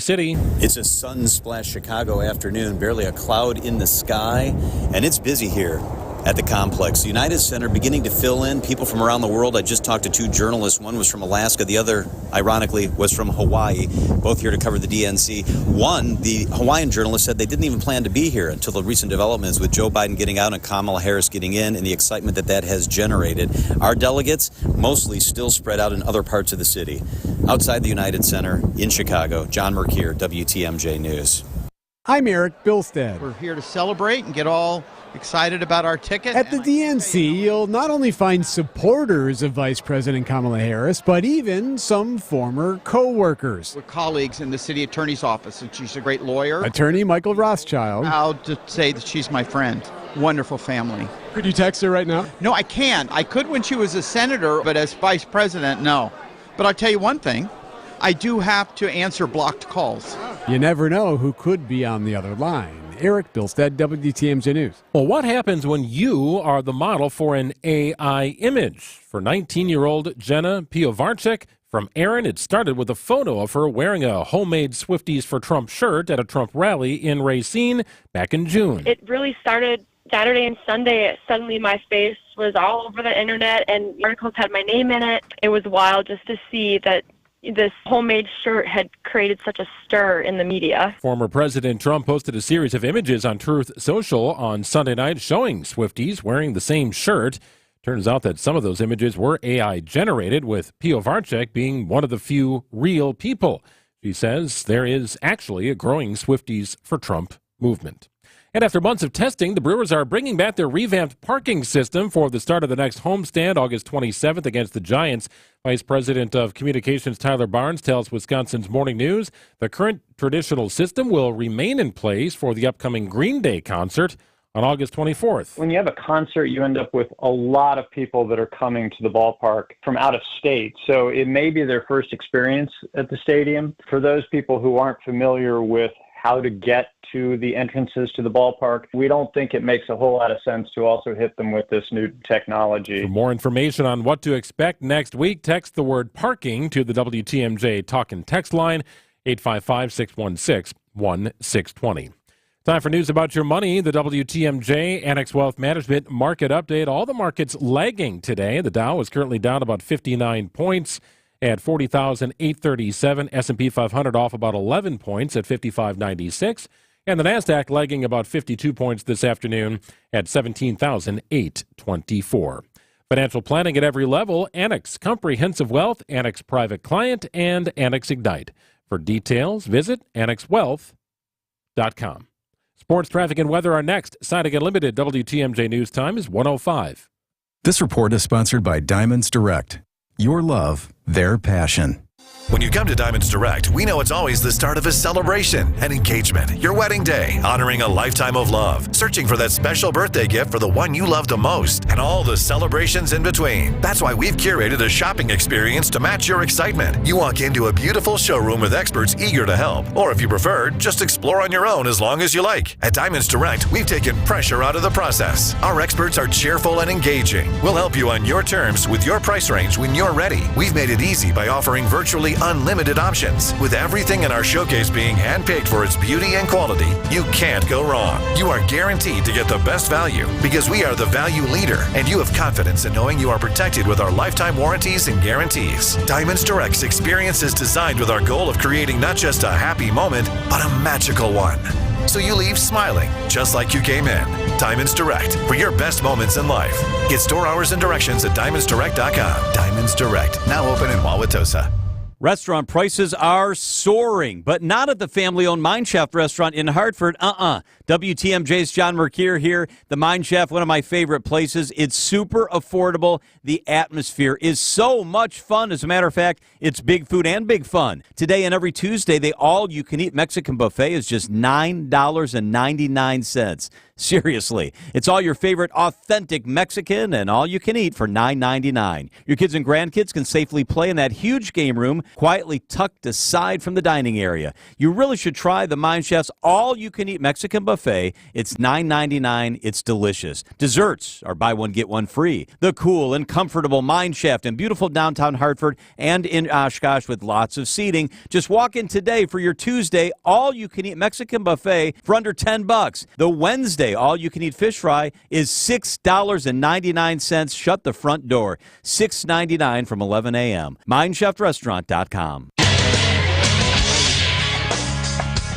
City. It's a sun-splashed Chicago afternoon, barely a cloud in the sky, and it's busy here at the complex. The United Center beginning to fill in people from around the world. I just talked to two journalists. One was from Alaska. The other, ironically, was from Hawaii, both here to cover the DNC. One, the Hawaiian journalist, said they didn't even plan to be here until the recent developments with Joe Biden getting out and Kamala Harris getting in and the excitement that has generated. Our delegates mostly still spread out in other parts of the city. Outside the United Center in Chicago, John Mercure, WTMJ News. I'm Eric Bilstead. We're here to celebrate and get all excited about our ticket. At the DNC, you'll not only find supporters of Vice President Kamala Harris, but even some former co-workers. We're colleagues in the city attorney's office, and she's a great lawyer. Attorney Michael Rothschild. Proud to say that she's my friend. Wonderful family. Could you text her right now? No, I can't. I could when she was a senator, but as vice president, no. But I'll tell you one thing. I do have to answer blocked calls. You never know who could be on the other line. Eric Bilstead, WTMJ News. Well, what happens when you are the model for an AI image? For 19-year-old Jenna Piovarczyk from Aaron, it started with a photo of her wearing a homemade Swifties for Trump shirt at a Trump rally in Racine back in June. It really started Saturday and Sunday. Suddenly my face was all over the internet and articles had my name in it. It was wild just to see that this homemade shirt had created such a stir in the media. Former President Trump posted a series of images on Truth Social on Sunday night showing Swifties wearing the same shirt. Turns out that some of those images were AI generated, with Piovarczyk being one of the few real people. She says there is actually a growing Swifties for Trump movement. And after months of testing, the Brewers are bringing back their revamped parking system for the start of the next homestand, August 27th, against the Giants. Vice President of Communications Tyler Barnes tells Wisconsin's Morning News the current traditional system will remain in place for the upcoming Green Day concert on August 24th. When you have a concert, you end up with a lot of people that are coming to the ballpark from out of state. So it may be their first experience at the stadium. For those people who aren't familiar with how to get to the entrances to the ballpark, we don't think it makes a whole lot of sense to also hit them with this new technology. For more information on what to expect next week, text the word parking to the WTMJ Talk and Text line, 855-616-1620. Time for news about your money. The WTMJ Annex Wealth Management Market Update. All the markets lagging today. The Dow is currently down about 59 points at 40,837. S&P 500 off about 11 points at 5596. And the NASDAQ lagging about 52 points this afternoon at 17,824. Financial planning at every level. Annex Comprehensive Wealth, Annex Private Client, and Annex Ignite. For details, visit annexwealth.com. Sports, traffic, and weather are next. Siding Unlimited WTMJ News Time is 1:05. This report is sponsored by Diamonds Direct. Your love, their passion. When you come to Diamonds Direct, we know it's always the start of a celebration, an engagement, your wedding day, honoring a lifetime of love, searching for that special birthday gift for the one you love the most, and all the celebrations in between. That's why we've curated a shopping experience to match your excitement. You walk into a beautiful showroom with experts eager to help, or if you prefer, just explore on your own as long as you like. At Diamonds Direct, we've taken pressure out of the process. Our experts are cheerful and engaging. We'll help you on your terms with your price range when you're ready. We've made it easy by offering virtually unlimited options. With everything in our showcase being handpicked for its beauty and quality, you can't go wrong. You are guaranteed to get the best value because we are the value leader, and you have confidence in knowing you are protected with our lifetime warranties and guarantees. Diamonds Direct's experience is designed with our goal of creating not just a happy moment, but a magical one. So you leave smiling, just like you came in. Diamonds Direct, for your best moments in life. Get store hours and directions at diamondsdirect.com. Diamonds Direct, now open in Wauwatosa. Restaurant prices are soaring, but not at the family-owned Mine Chef restaurant in Hartford. WTMJ's John Mercure here. The Mine Chef, one of my favorite places. It's super affordable. The atmosphere is so much fun. As a matter of fact, it's big food and big fun. Today and every Tuesday, the all-you-can-eat Mexican buffet is just $9.99. Seriously, it's all your favorite authentic Mexican and all you can eat for $9.99. Your kids and grandkids can safely play in that huge game room quietly tucked aside from the dining area. You really should try the Mine Chef's all-you-can-eat Mexican buffet. It's $9.99. It's delicious. Desserts are buy one, get one free. The cool and comfortable Mine Chef in beautiful downtown Hartford and in Oshkosh with lots of seating. Just walk in today for your Tuesday all-you-can-eat Mexican buffet for under $10. The Wednesday all-you-can-eat fish fry is $6.99. Shut the front door. $6.99 from 11 a.m. MineChefRestaurant.com.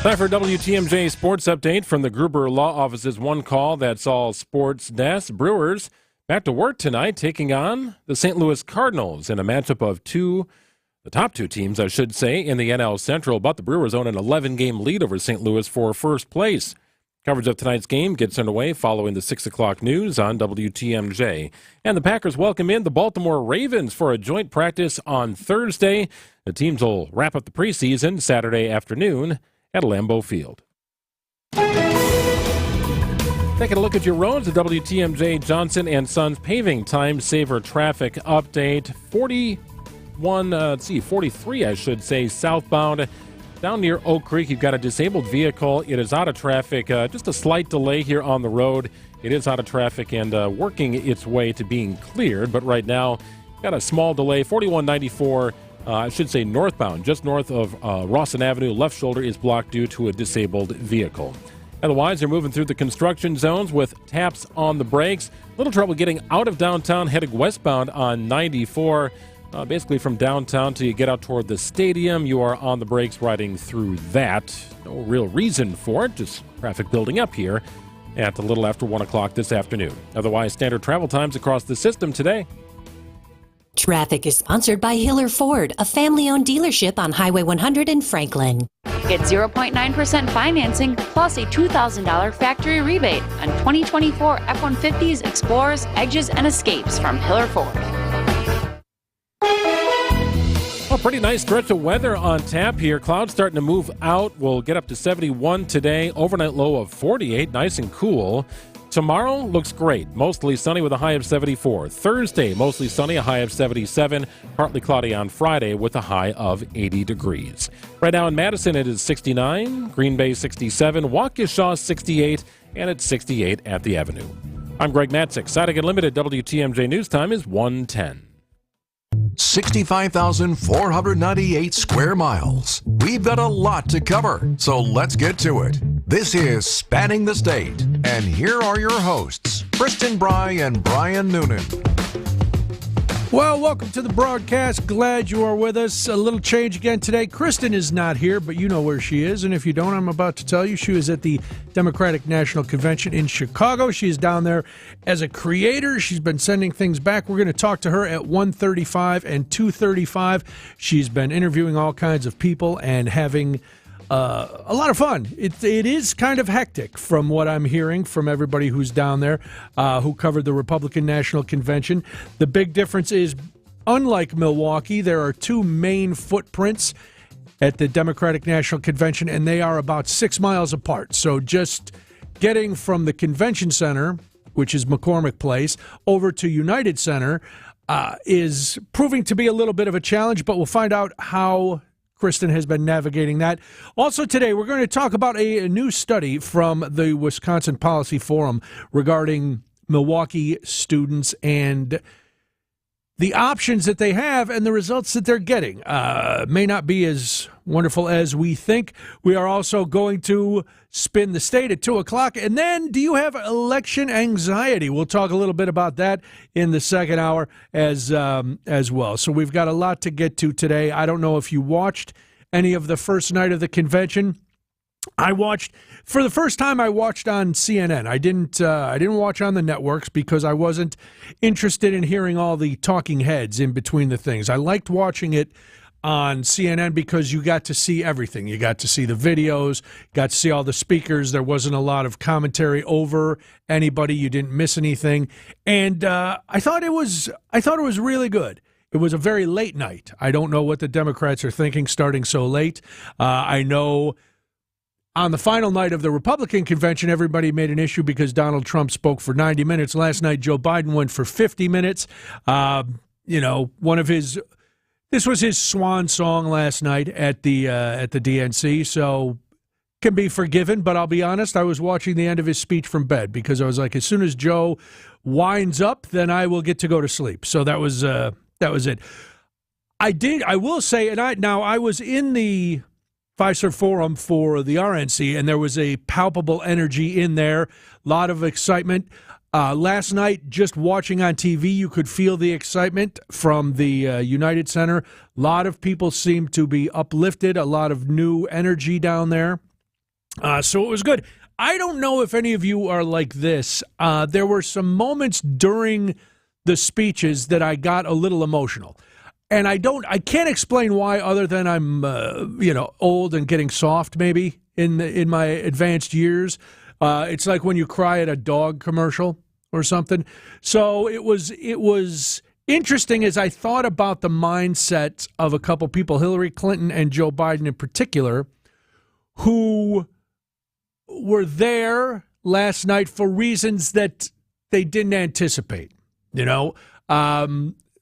Time for WTMJ Sports Update from the Gruber Law Office's One Call. That's all sports desk. Brewers back to work tonight, taking on the St. Louis Cardinals in a matchup of the top two teams, I should say, in the NL Central. But the Brewers own an 11-game lead over St. Louis for first place. Coverage of tonight's game gets underway following the 6 o'clock news on WTMJ. And the Packers welcome in the Baltimore Ravens for a joint practice on Thursday. The teams will wrap up the preseason Saturday afternoon at Lambeau Field. Taking a look at your roads, the WTMJ Johnson and Sons Paving Time Saver Traffic Update. 43, I should say, southbound. Down near Oak Creek, you've got a disabled vehicle. It is out of traffic. Just a slight delay here on the road. It is out of traffic and working its way to being cleared. But right now, got a small delay. 4194, I should say northbound, just north of Rawson Avenue. Left shoulder is blocked due to a disabled vehicle. Otherwise, they're moving through the construction zones with taps on the brakes. Little trouble getting out of downtown, heading westbound on 94. Basically from downtown till you get out toward the stadium, you are on the brakes riding through that. No real reason for it, just traffic building up here at a little after 1 o'clock this afternoon. Otherwise, standard travel times across the system today. Traffic is sponsored by Hiller Ford, a family-owned dealership on Highway 100 in Franklin. Get 0.9% financing plus a $2,000 factory rebate on 2024 F-150s, Explorers, Edges, and Escapes from Hiller Ford. A pretty nice stretch of weather on tap here. Clouds starting to move out. We'll get up to 71 today. Overnight low of 48. Nice and cool. Tomorrow looks great. Mostly sunny with a high of 74. Thursday, mostly sunny, a high of 77. Partly cloudy on Friday with a high of 80 degrees. Right now in Madison, it is 69. Green Bay, 67. Waukesha, 68. And it's 68 at the Avenue. I'm Greg Matzik. Siding Unlimited WTMJ News Time is 1:10. 65,498 square miles. We've got a lot to cover, so let's get to it. This is Spanning the State, and here are your hosts, Kristen Bry and Brian Noonan. Well, welcome to the broadcast. Glad you are with us. A little change again today. Kristen is not here, but you know where she is. And if you don't, I'm about to tell you. She was at the Democratic National Convention in Chicago. She's down there as a creator. She's been sending things back. We're going to talk to her at 1:35 and 2:35. She's been interviewing all kinds of people and having a lot of fun. It is kind of hectic from what I'm hearing from everybody who's down there who covered the Republican National Convention. The big difference is, unlike Milwaukee, there are two main footprints at the Democratic National Convention, and they are about 6 miles apart. So just getting from the convention center, which is McCormick Place, over to United Center is proving to be a little bit of a challenge, but we'll find out how Kristen has been navigating that. Also today, we're going to talk about a new study from the Wisconsin Policy Forum regarding Milwaukee students and the options that they have and the results that they're getting. May not be as wonderful as we think. We are also going to spin the state at 2 o'clock. And then, do you have election anxiety? We'll talk a little bit about that in the second hour as well. So we've got a lot to get to today. I don't know if you watched any of the first night of the convention. For the first time, I watched on CNN. I didn't watch on the networks because I wasn't interested in hearing all the talking heads in between the things. I liked watching it on CNN because you got to see everything. You got to see the videos, got to see all the speakers. There wasn't a lot of commentary over anybody. You didn't miss anything, and I thought it was really good. It was a very late night. I don't know what the Democrats are thinking starting so late. I know on the final night of the Republican convention, everybody made an issue because Donald Trump spoke for 90 minutes. Last night, Joe Biden went for 50 minutes. One of his This was his swan song last night at the DNC, so can be forgiven. But I'll be honest, I was watching the end of his speech from bed because I was like, as soon as Joe winds up, then I will get to go to sleep. So that was it. I will say, and I was in the Fiserv Forum for the RNC, and there was a palpable energy in there, a lot of excitement. Last night, just watching on TV, you could feel the excitement from the United Center. A lot of people seemed to be uplifted, a lot of new energy down there. So it was good. I don't know if any of you are like this. There were some moments during the speeches that I got a little emotional. And I can't explain why, other than I'm, old and getting soft maybe in my advanced years. It's like when you cry at a dog commercial or something. So it was interesting as I thought about the mindset of a couple people, Hillary Clinton and Joe Biden in particular, who were there last night for reasons that they didn't anticipate.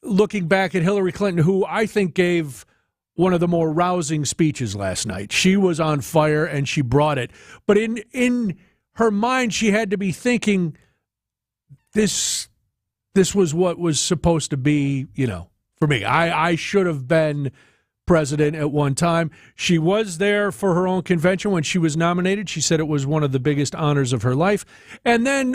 Looking back at Hillary Clinton, who I think gave one of the more rousing speeches last night. She was on fire and she brought it. But in her mind, she had to be thinking, this was what was supposed to be, for me. I should have been president at one time. She was there for her own convention when she was nominated. She said it was one of the biggest honors of her life. And then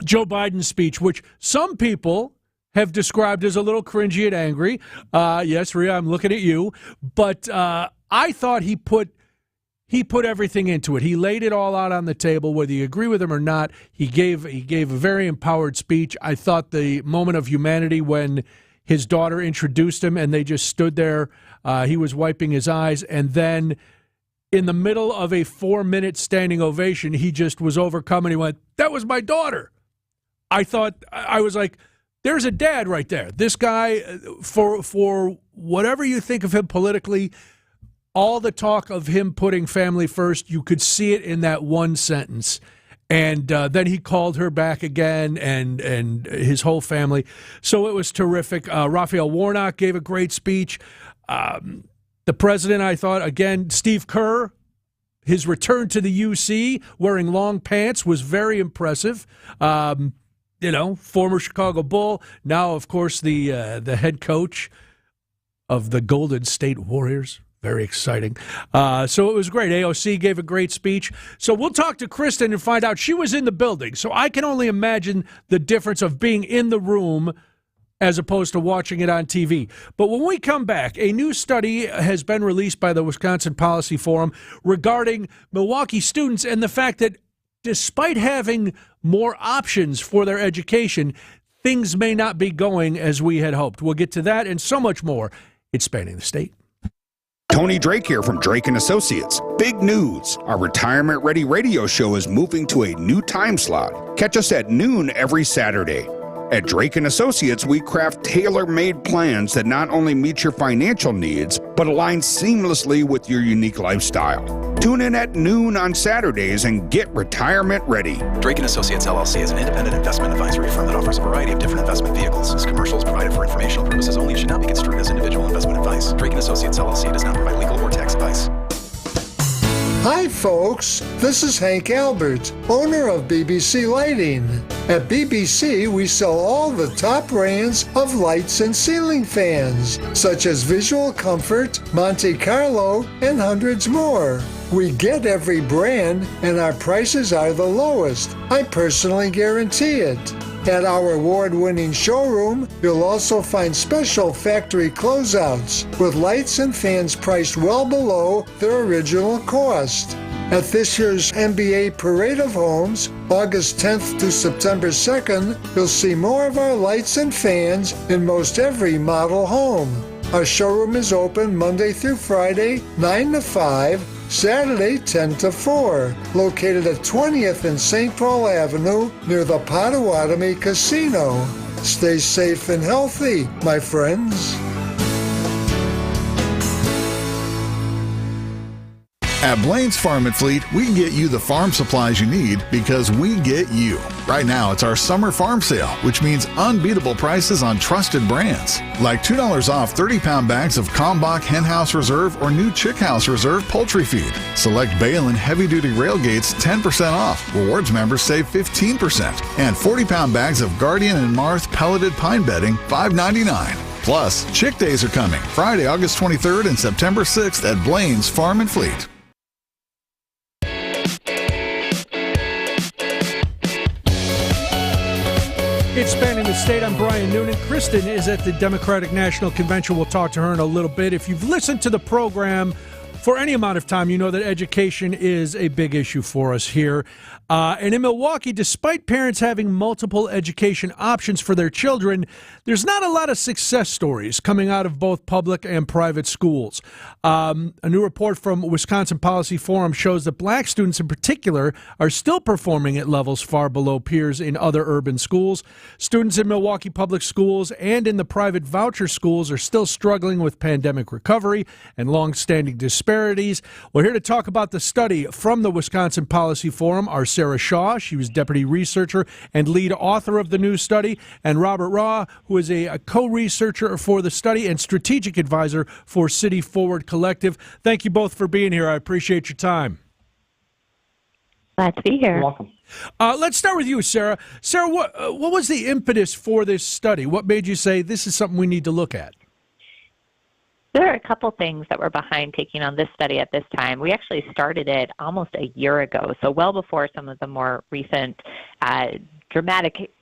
Joe Biden's speech, which some people have described as a little cringy and angry. Yes, Rhea, I'm looking at you. But I thought he put everything into it. He laid it all out on the table, whether you agree with him or not. He gave a very empowered speech. I thought the moment of humanity when his daughter introduced him and they just stood there, he was wiping his eyes, and then in the middle of a 4-minute standing ovation, he just was overcome and he went, "That was my daughter." I was like, there's a dad right there. This guy, for whatever you think of him politically, all the talk of him putting family first, you could see it in that one sentence. And then he called her back again and his whole family. So it was terrific. Raphael Warnock gave a great speech. The president, I thought, again, Steve Kerr, his return to the UC wearing long pants was very impressive. Former Chicago Bull, now, of course, the head coach of the Golden State Warriors. Very exciting. So it was great. AOC gave a great speech. So we'll talk to Kristen and find out. She was in the building, so I can only imagine the difference of being in the room as opposed to watching it on TV. But when we come back, a new study has been released by the Wisconsin Policy Forum regarding Milwaukee students and the fact that despite having more options for their education, things may not be going as we had hoped. We'll get to that and so much more. It's Spanning the State. Tony Drake here from Drake & Associates. Big news. Our retirement-ready radio show is moving to a new time slot. Catch us at noon every Saturday. At Drake & Associates, we craft tailor-made plans that not only meet your financial needs, but align seamlessly with your unique lifestyle. Tune in at noon on Saturdays and get retirement ready. Drake & Associates, LLC is an independent investment advisory firm that offers a variety of different investment vehicles. This commercial is provided for informational purposes only and should not be construed as individual investment advice. Drake & Associates, LLC does not provide legal or tax advice. Hi folks, this is Hank Albert, owner of BBC Lighting. At BBC, we sell all the top brands of lights and ceiling fans, such as Visual Comfort, Monte Carlo, and hundreds more. We get every brand, and our prices are the lowest. I personally guarantee it. At our award-winning showroom, you'll also find special factory closeouts with lights and fans priced well below their original cost. At this year's NBA Parade of Homes, August 10th to September 2nd, you'll see more of our lights and fans in most every model home. Our showroom is open Monday through Friday, 9 to 5, Saturday 10 to 4, located at 20th and St. Paul Avenue near the Potawatomi Casino. Stay safe and healthy, my friends. At Blaine's Farm and Fleet, we can get you the farm supplies you need because we get you. Right now, it's our summer farm sale, which means unbeatable prices on trusted brands. Like $2 off 30-pound bags of Kalmbach Henhouse Reserve or New Chick House Reserve poultry feed. Select Balin heavy-duty railgates 10% off. Rewards members save 15%. And 40-pound bags of Guardian and Marth pelleted pine bedding, $5.99. Plus, Chick Days are coming Friday, August 23rd and September 6th at Blaine's Farm and Fleet. It's Spanning the State. I'm Brian Noonan. Kristen is at the Democratic National Convention. We'll talk to her in a little bit. If you've listened to the program for any amount of time, you know that education is a big issue for us here. And in Milwaukee, despite parents having multiple education options for their children, there's not a lot of success stories coming out of both public and private schools. A new report from Wisconsin Policy Forum shows that black students in particular are still performing at levels far below peers in other urban schools. Students in Milwaukee public schools and in the private voucher schools are still struggling with pandemic recovery and long-standing disparities. We're here to talk about the study from the Wisconsin Policy Forum. Our Sarah Shaw, she was deputy researcher and lead author of the new study, and Robert Raw, who is a co-researcher for the study and strategic advisor for City Forward Collective. Thank you both for being here. I appreciate your time. Glad to be here. You're welcome. Let's start with you, Sarah. Sarah, what was the impetus for this study? What made you say this is something we need to look at? There are a couple things that were behind taking on this study at this time. We actually started it almost a year ago, so well before some of the more recent dramatic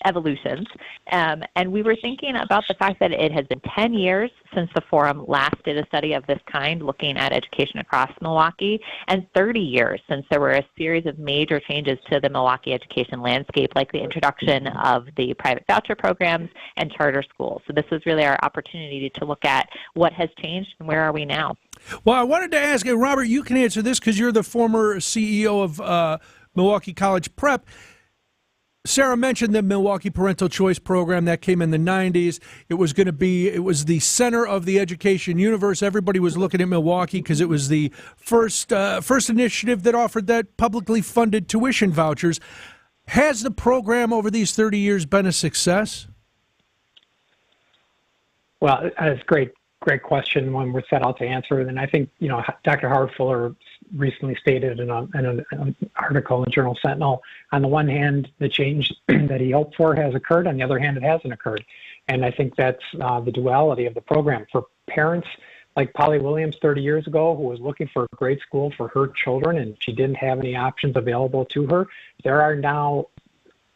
evolutions. And we were thinking about the fact that it has been 10 years since the forum last did a study of this kind looking at education across Milwaukee, and 30 years since there were a series of major changes to the Milwaukee education landscape, like the introduction of the private voucher programs and charter schools. So this was really our opportunity to look at what has changed and where are we now. Well, I wanted to ask, and Robert, you can answer this because you're the former CEO of Milwaukee College Prep. Sarah mentioned the Milwaukee Parental Choice Program that came in the 90s. It was the center of the education universe. Everybody was looking at Milwaukee because it was the first initiative that offered that publicly funded tuition vouchers. Has the program over these 30 years been a success? Well, that's great question, one we're set out to answer. And I think, Dr. Howard Fuller recently stated in an article in Journal Sentinel, on the one hand, the change that he hoped for has occurred. On the other hand, it hasn't occurred. And I think that's the duality of the program. For parents like Polly Williams 30 years ago, who was looking for a great school for her children and she didn't have any options available to her, there are now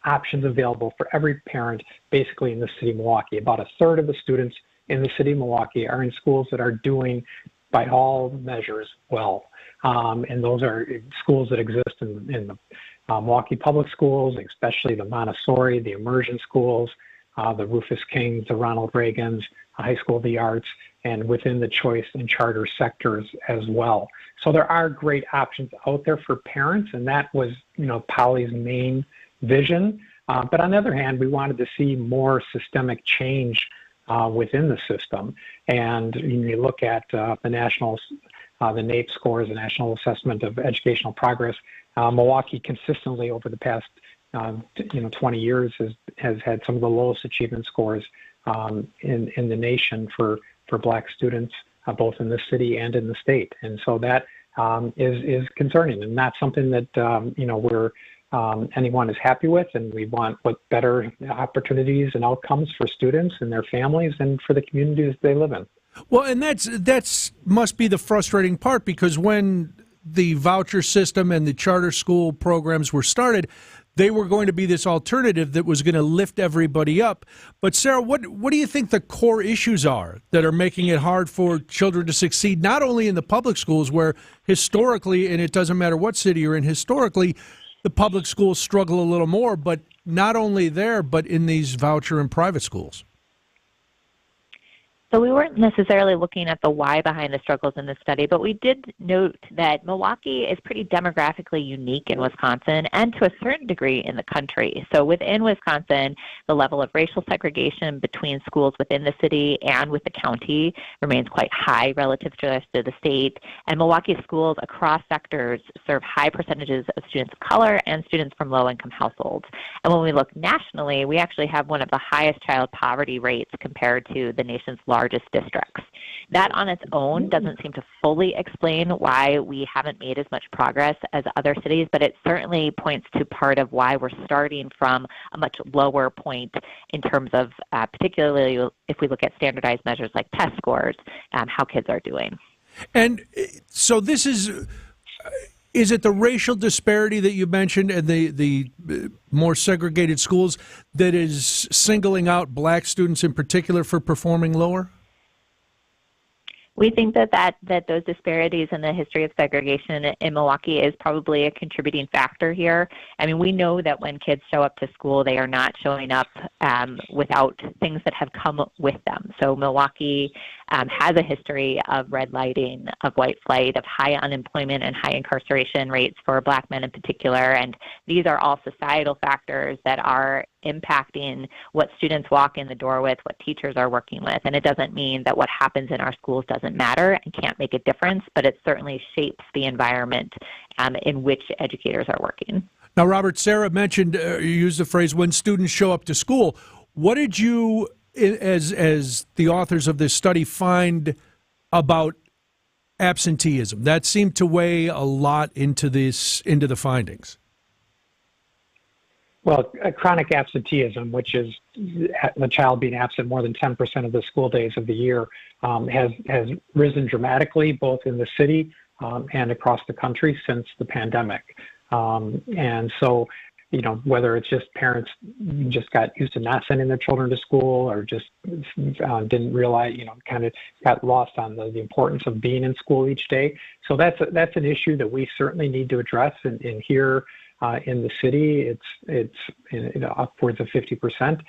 options available for every parent basically in the city of Milwaukee. About a third of the students in the city of Milwaukee are in schools that are doing, by all measures, well. And those are schools that exist in the Milwaukee public schools, especially the Montessori, the immersion schools, the Rufus Kings, the Ronald Reagans, High School of the Arts, and within the choice and charter sectors as well. So there are great options out there for parents, and that was, Polly's main vision. But on the other hand, we wanted to see more systemic change within the system. And you look at the NAEP scores, the National Assessment of Educational Progress, Milwaukee consistently over the past 20 years has had some of the lowest achievement scores in the nation for Black students, both in the city and in the state. And so that is concerning and not something that anyone is happy with, and we want better opportunities and outcomes for students and their families and for the communities they live in. Well, and that's must be the frustrating part, because when the voucher system and the charter school programs were started, they were going to be this alternative that was going to lift everybody up. But Sarah, what do you think the core issues are that are making it hard for children to succeed, not only in the public schools where historically, and it doesn't matter what city you're in, historically, the public schools struggle a little more, but not only there, but in these voucher and private schools? So we weren't necessarily looking at the why behind the struggles in the study, but we did note that Milwaukee is pretty demographically unique in Wisconsin and to a certain degree in the country. So within Wisconsin, the level of racial segregation between schools within the city and with the county remains quite high relative to the rest of the state. And Milwaukee schools across sectors serve high percentages of students of color and students from low-income households. And when we look nationally, we actually have one of the highest child poverty rates compared to the nation's largest districts. That on its own doesn't seem to fully explain why we haven't made as much progress as other cities, but it certainly points to part of why we're starting from a much lower point in terms of, particularly if we look at standardized measures like test scores, how kids are doing. And so this is it the racial disparity that you mentioned and the more segregated schools that is singling out black students in particular for performing lower? We think that those disparities in the history of segregation in Milwaukee is probably a contributing factor here. I mean, we know that when kids show up to school, they are not showing up without things that have come with them. So Milwaukee has a history of red lighting, of white flight, of high unemployment and high incarceration rates for black men in particular. And these are all societal factors that are impacting what students walk in the door with, what teachers are working with. And it doesn't mean that what happens in our schools doesn't matter and can't make a difference, but it certainly shapes the environment in which educators are working. Now, Robert, Sarah mentioned, you used the phrase, when students show up to school. What did you, as the authors of this study, find about absenteeism? That seemed to weigh a lot into the findings. Well, chronic absenteeism, which is the child being absent more than 10% of the school days of the year, has risen dramatically both in the city and across the country since the pandemic. And so, whether it's just parents just got used to not sending their children to school or just didn't realize, kind of got lost on the importance of being in school each day. So that's an issue that we certainly need to address. And here in the city, it's upwards of 50%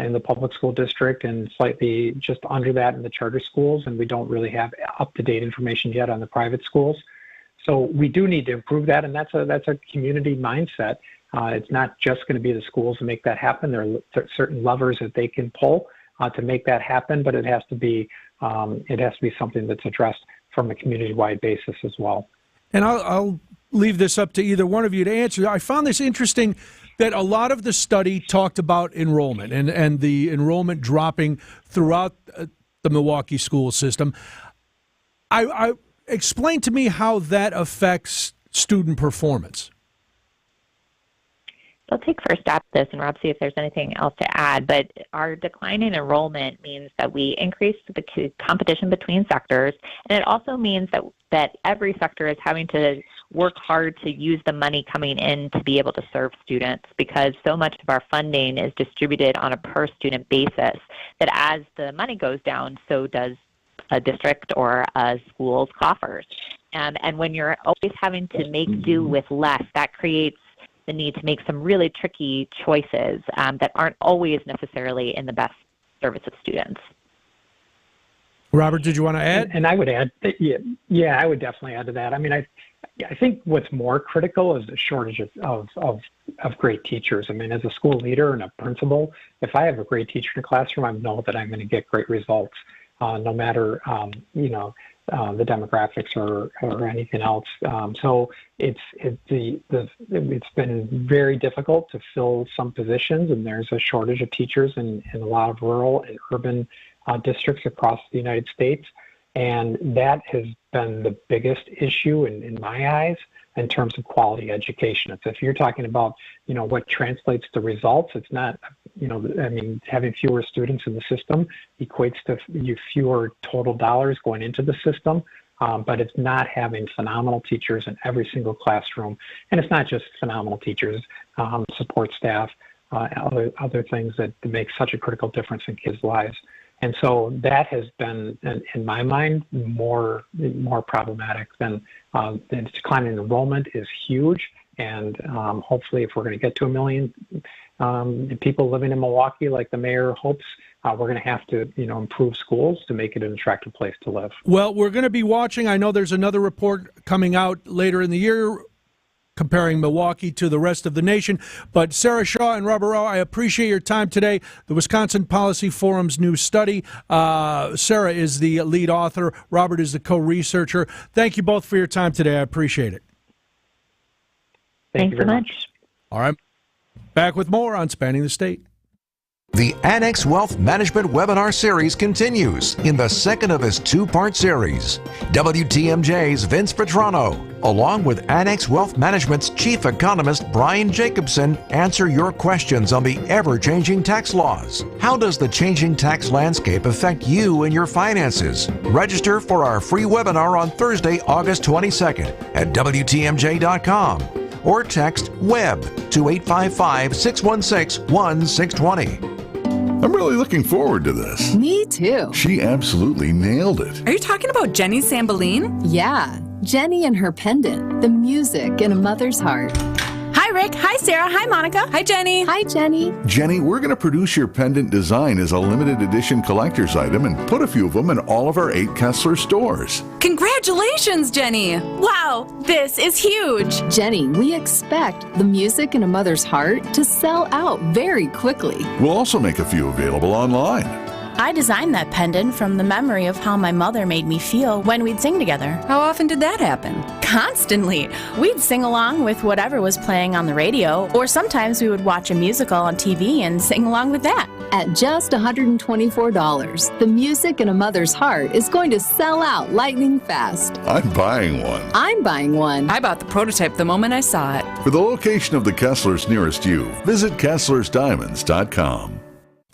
in the public school district and slightly just under that in the charter schools. And we don't really have up-to-date information yet on the private schools. So we do need to improve that, and that's a community mindset. It's not just going to be the schools to make that happen. There are certain levers that they can pull to make that happen, but it has to be something that's addressed from a community-wide basis as well. And I'll leave this up to either one of you to answer. I found this interesting that a lot of the study talked about enrollment and the enrollment dropping throughout the Milwaukee school system. I explain to me how that affects student performance. I'll take first stab at this, and Rob, see if there's anything else to add. But our decline in enrollment means that we increase the competition between sectors, and it also means that every sector is having to work hard to use the money coming in to be able to serve students, because so much of our funding is distributed on a per-student basis that as the money goes down, so does a district or a school's coffers. And when you're always having to make do with less, that creates the need to make some really tricky choices that aren't always necessarily in the best service of students. Robert, did you want to add? And I would add, yeah, I would definitely add to that. I mean, I think what's more critical is the shortage of great teachers. I mean, as a school leader and a principal, if I have a great teacher in a classroom, I know that I'm going to get great results, no matter the demographics or anything else. So it's been very difficult to fill some positions, and there's a shortage of teachers in a lot of rural and urban districts across the United States. And that has been the biggest issue in my eyes in terms of quality education. If you're talking about, what translates to results, it's not, having fewer students in the system equates to fewer total dollars going into the system. But it's not having phenomenal teachers in every single classroom. And it's not just phenomenal teachers, support staff, other things that make such a critical difference in kids' lives. And so that has been, in my mind, more problematic than the decline in enrollment is huge. And hopefully, if we're going to get to 1 million people living in Milwaukee, like the mayor hopes, we're going to have to, improve schools to make it an attractive place to live. Well, we're going to be watching. I know there's another report coming out later in the year comparing Milwaukee to the rest of the nation. But Sarah Shaw and Robert Rao, I appreciate your time today. The Wisconsin Policy Forum's new study. Sarah is the lead author. Robert is the co-researcher. Thank you both for your time today. I appreciate it. Thank you very much. All right. Back with more on Spanning the State. The Annex Wealth Management webinar series continues in the second of its two-part series. WTMJ's Vince Petrano, along with Annex Wealth Management's chief economist Brian Jacobson, answer your questions on the ever-changing tax laws. How does the changing tax landscape affect you and your finances? Register for our free webinar on Thursday, August 22nd at WTMJ.com or text WEB to 855-616-1620. I'm really looking forward to this. Me too. She absolutely nailed it. Are you talking about Jenny Sambeline? Yeah, Jenny and her pendant, the music in a mother's heart. Hi, Rick. Hi, Sarah. Hi, Monica. Hi, Jenny. Hi, Jenny. Jenny, we're going to produce your pendant design as a limited edition collector's item and put a few of them in all of our 8 Kessler stores. Congratulations, Jenny. Wow, this is huge. Jenny, we expect the music in a mother's heart to sell out very quickly. We'll also make a few available online. I designed that pendant from the memory of how my mother made me feel when we'd sing together. How often did that happen? Constantly. We'd sing along with whatever was playing on the radio, or sometimes we would watch a musical on TV and sing along with that. At just $124, the music in a mother's heart is going to sell out lightning fast. I'm buying one. I'm buying one. I bought the prototype the moment I saw it. For the location of the Kesslers nearest you, visit KesslersDiamonds.com.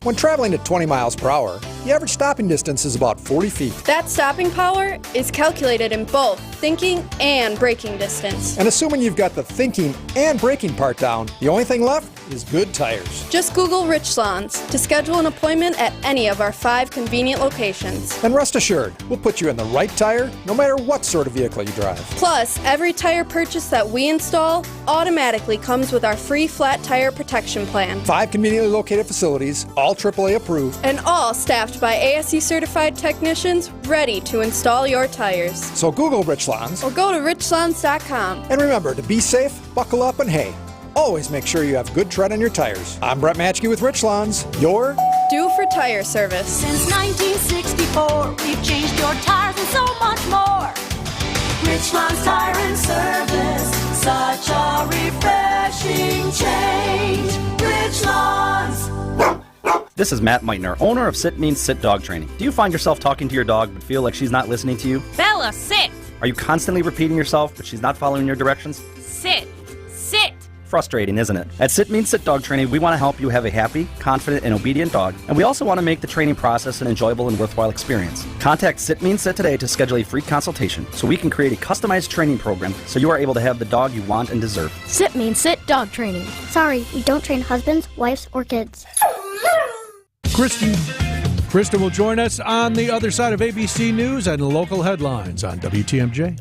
When traveling at 20 miles per hour, the average stopping distance is about 40 feet. That stopping power is calculated in both thinking and braking distance. And assuming you've got the thinking and braking part down, the only thing left is good tires. Just Google Richlands to schedule an appointment at any of our 5 convenient locations. And rest assured, we'll put you in the right tire no matter what sort of vehicle you drive. Plus, every tire purchase that we install automatically comes with our free flat tire protection plan. 5 conveniently located facilities, all AAA approved, and all staffed by ASE certified technicians ready to install your tires. So Google Richlands or go to richlands.com. And remember to be safe, buckle up, and hey, always make sure you have good tread on your tires. I'm Brett Matchke with Richlands, your due for tire service. Since 1964, we've changed your tires and so much more. Richlands Tire and Service, such a refreshing change. Richlands. This is Matt Meitner, owner of Sit Means Sit Dog Training. Do you find yourself talking to your dog but feel like she's not listening to you? Bella, sit! Are you constantly repeating yourself but she's not following your directions? Sit! Sit! Frustrating, isn't it? At Sit Means Sit Dog Training, we want to help you have a happy, confident, and obedient dog, and we also want to make the training process an enjoyable and worthwhile experience. Contact Sit Means Sit today to schedule a free consultation so we can create a customized training program so you are able to have the dog you want and deserve. Sit Means Sit Dog Training. Sorry, we don't train husbands, wives, or kids. Kristen will join us on the other side of ABC News and local headlines on WTMJ.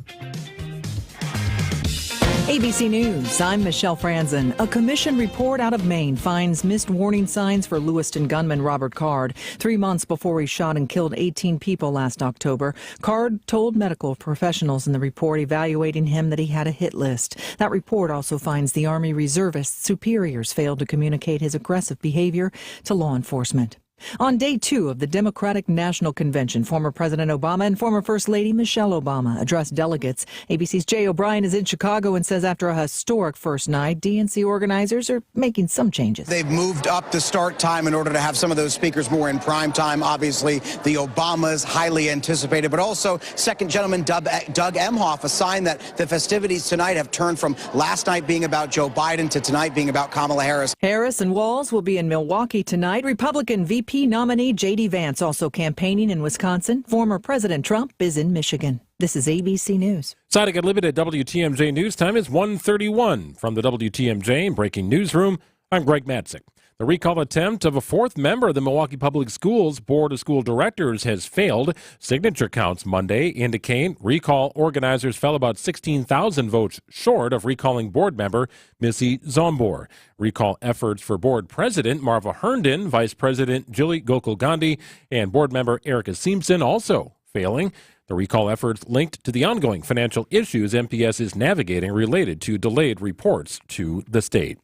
ABC News, I'm Michelle Franzen. A commission report out of Maine finds missed warning signs for Lewiston gunman Robert Card. 3 months before he shot and killed 18 people last October, Card told medical professionals in the report evaluating him that he had a hit list. That report also finds the Army reservist's superiors failed to communicate his aggressive behavior to law enforcement. On day 2 of the Democratic National Convention, former President Obama and former First Lady Michelle Obama addressed delegates. ABC's Jay O'Brien is in Chicago and says after a historic first night, DNC organizers are making some changes. They've moved up the start time in order to have some of those speakers more in prime time. Obviously, the Obamas, highly anticipated, but also second gentleman Doug Emhoff, a sign that the festivities tonight have turned from last night being about Joe Biden to tonight being about Kamala Harris. Harris and Walz will be in Milwaukee tonight. Republican VP nominee J.D. Vance also campaigning in Wisconsin. Former President Trump is in Michigan. This is ABC News. Siding Unlimited WTMJ News Time is 1:31 from the WTMJ Breaking Newsroom. I'm Greg Matzik. The recall attempt of a fourth member of the Milwaukee Public Schools Board of School Directors has failed. Signature counts Monday indicate recall organizers fell about 16,000 votes short of recalling board member Missy Zombor. Recall efforts for board president Marva Herndon, vice president Jilly Gokul Gandhi, and board member Erica Simpson also failing. The recall efforts linked to the ongoing financial issues MPS is navigating related to delayed reports to the state.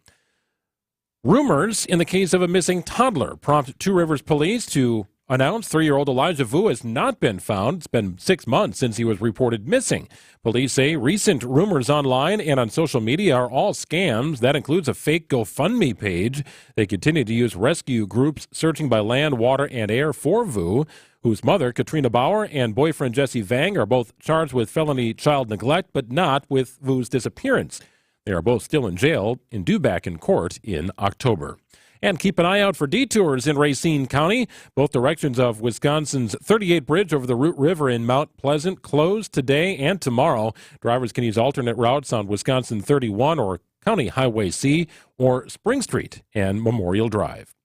Rumors in the case of a missing toddler prompt Two Rivers Police to announce 3-year-old Elijah Vu has not been found. It's been 6 months since he was reported missing. Police say recent rumors online and on social media are all scams. That includes a fake GoFundMe page. They continue to use rescue groups searching by land, water, and air for Vu, whose mother, Katrina Bauer, and boyfriend Jesse Vang are both charged with felony child neglect, but not with Vu's disappearance. They are both still in jail and due back in court in October. And keep an eye out for detours in Racine County. Both directions of Wisconsin's 38 Bridge over the Root River in Mount Pleasant closed today and tomorrow. Drivers can use alternate routes on Wisconsin 31 or County Highway C or Spring Street and Memorial Drive.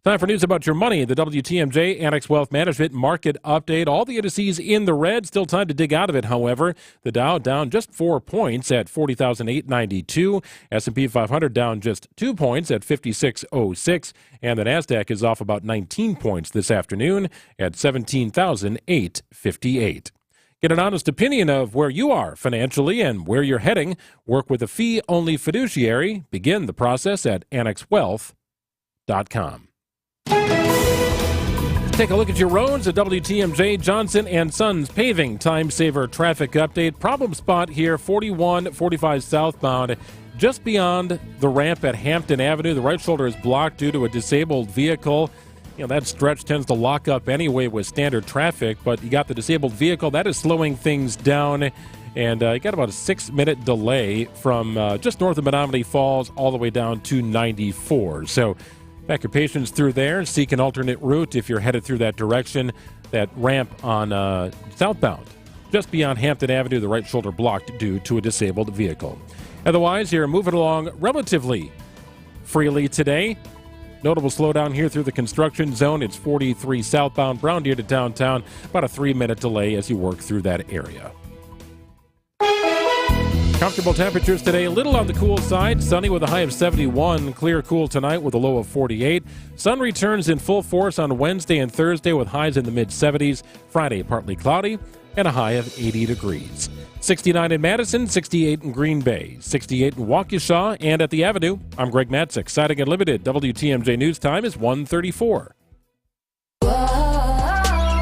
Time for news about your money. The WTMJ Annex Wealth Management Market Update. All the indices in the red. Still time to dig out of it, however. The Dow down just 4 points at 40,892. S&P 500 down just 2 points at 5606. And the NASDAQ is off about 19 points this afternoon at 17,858. Get an honest opinion of where you are financially and where you're heading. Work with a fee-only fiduciary. Begin the process at annexwealth.com. Take a look at your roads. A WTMJ Johnson & Sons Paving Time Saver Traffic Update. Problem spot here, 4145 southbound, just beyond the ramp at Hampton Avenue. The right shoulder is blocked due to a disabled vehicle. That stretch tends to lock up anyway with standard traffic, but you got the disabled vehicle. That is slowing things down. And you got about a 6-minute delay from just north of Menominee Falls all the way down to 94. So back your patience through there. Seek an alternate route if you're headed through that direction. That ramp on southbound, just beyond Hampton Avenue, the right shoulder blocked due to a disabled vehicle. Otherwise, you're moving along relatively freely today. Notable slowdown here through the construction zone. It's 43 southbound, Brown Deer to downtown. About a 3-minute delay as you work through that area. Comfortable temperatures today, a little on the cool side. Sunny with a high of 71. Clear cool tonight with a low of 48. Sun returns in full force on Wednesday and Thursday with highs in the mid-70s. Friday, partly cloudy and a high of 80 degrees. 69 in Madison, 68 in Green Bay, 68 in Waukesha, and at the Avenue. I'm Greg Matzik. Siding Unlimited. WTMJ News Time is 1:34.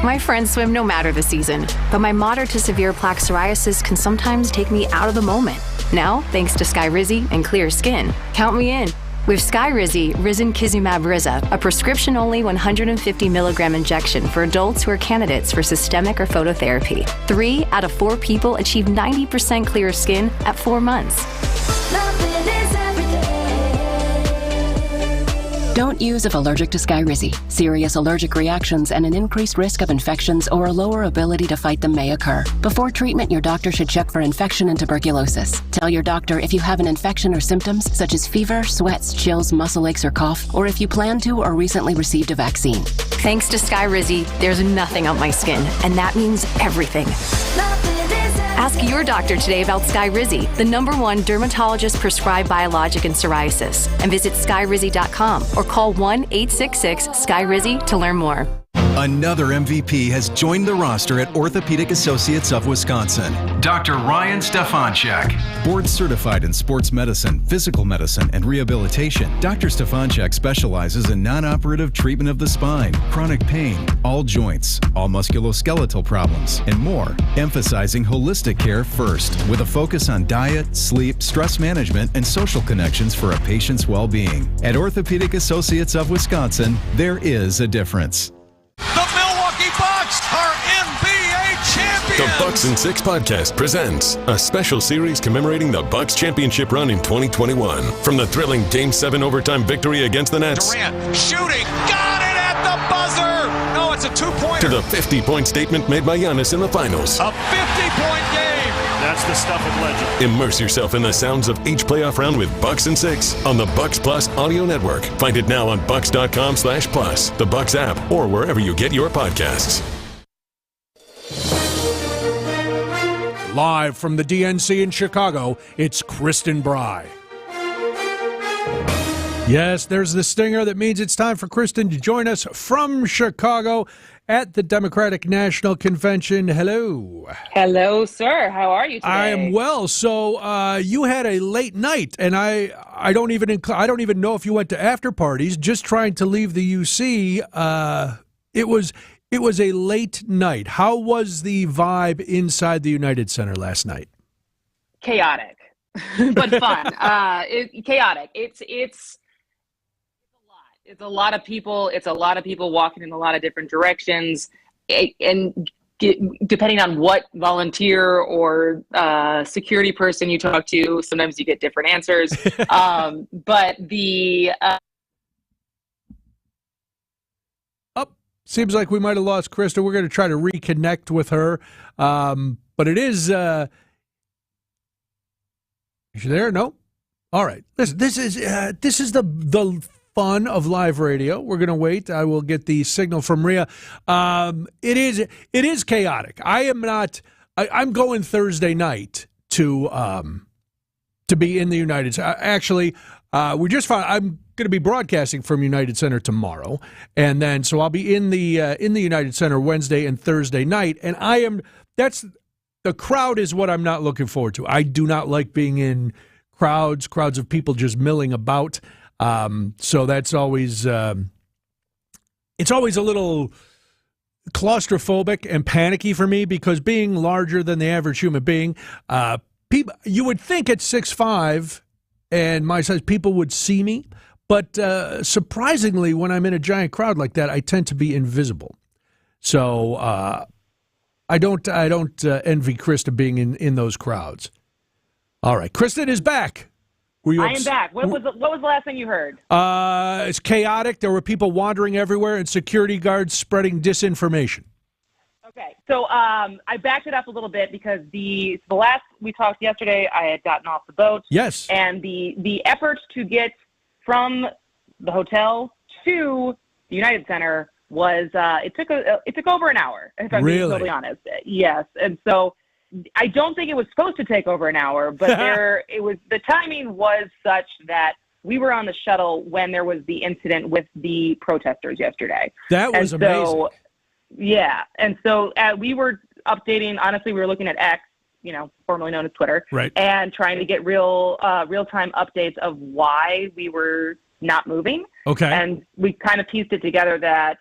My friends swim no matter the season, but my moderate to severe plaque psoriasis can sometimes take me out of the moment. Now, thanks to Skyrizi and clear skin, count me in. With Skyrizi, Risankizumab Riza, a prescription-only 150 milligram injection for adults who are candidates for systemic or phototherapy. 3 out of 4 people achieve 90% clear skin at 4 months. Don't use if allergic to Skyrizi. Serious allergic reactions and an increased risk of infections or a lower ability to fight them may occur. Before treatment, your doctor should check for infection and tuberculosis. Tell your doctor if you have an infection or symptoms such as fever, sweats, chills, muscle aches, or cough, or if you plan to or recently received a vaccine. Thanks to Skyrizi, there's nothing on my skin, and that means everything. Ask your doctor today about Skyrizi, the #1 dermatologist-prescribed biologic in psoriasis, and visit skyrizi.com or call 1-866-SKYRIZI to learn more. Another MVP has joined the roster at Orthopedic Associates of Wisconsin. Dr. Ryan Stefanchek. Board certified in sports medicine, physical medicine, and rehabilitation, Dr. Stefanchek specializes in non-operative treatment of the spine, chronic pain, all joints, all musculoskeletal problems, and more, emphasizing holistic care first, with a focus on diet, sleep, stress management, and social connections for a patient's well-being. At Orthopedic Associates of Wisconsin, there is a difference. The Milwaukee Bucks are NBA champions! The Bucks in 6 podcast presents a special series commemorating the Bucks championship run in 2021. From the thrilling Game 7 overtime victory against the Nets. Durant shooting, got it at the buzzer! No, it's a 2-pointer. To the 50-point statement made by Giannis in the finals. A 50-point game! That's the stuff of legend. Immerse yourself in the sounds of each playoff round with Bucks and Six on the Bucks Plus audio network. Find it now on bucks.com/plus, the Bucks app, or wherever you get your podcasts. Live from the DNC in Chicago, it's Kristen Bry. Yes, there's the stinger. That means it's time for Kristen to join us from Chicago at the Democratic National Convention. Hello. Hello, sir. How are you today? I am well. So you had a late night, and I don't even know if you went to after parties. Just trying to leave the UC. It was a late night. How was the vibe inside the United Center last night? Chaotic, but fun. Chaotic. It's a lot of people. It's a lot of people walking in a lot of different directions, and depending on what volunteer or security person you talk to, sometimes you get different answers. But the seems like we might have lost Krista. We're going to try to reconnect with her, but it is. Is she there? No. All right. Listen, this is the fun of live radio. We're going to wait. I will get the signal from Rhea. It is chaotic. I'm going Thursday night to be in the United States. Actually, we just found I'm going to be broadcasting from United Center tomorrow, and then so I'll be in the United Center Wednesday and Thursday night. And the crowd is what I'm not looking forward to. I do not like being in crowds of people just milling about. So that's always it's always a little claustrophobic and panicky for me, because being larger than the average human being, people, you would think at 6'5" and my size, people would see me, but surprisingly, when I'm in a giant crowd like that, I tend to be invisible. So I don't envy Krista being in those crowds. All right, Kristen is back. I am back. What was the last thing you heard? It's chaotic. There were people wandering everywhere and security guards spreading disinformation. Okay, so I backed it up a little bit because the last we talked yesterday, I had gotten off the boat. Yes. And the effort to get from the hotel to the United Center was it took over an hour, if I'm being totally honest. Yes, and so I don't think it was supposed to take over an hour, but the timing was such that we were on the shuttle when there was the incident with the protesters yesterday. That was amazing. Yeah. And so we were updating, honestly, we were looking at X, formerly known as Twitter, right, and trying to get real-time updates of why we were not moving. Okay. And we kind of pieced it together that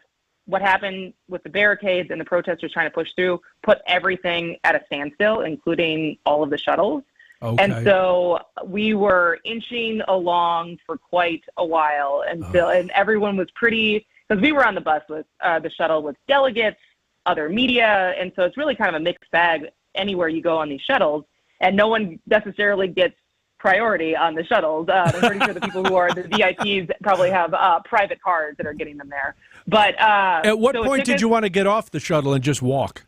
what happened with the barricades and the protesters trying to push through put everything at a standstill, including all of the shuttles. Okay. And so we were inching along for quite a while until, and everyone was pretty, because we were on the bus with the shuttle with delegates, other media, and so it's really kind of a mixed bag anywhere you go on these shuttles, and no one necessarily gets priority on the shuttles. I'm pretty sure the people who are the VIPs probably have private cars that are getting them there. But at what point did you want to get off the shuttle and just walk?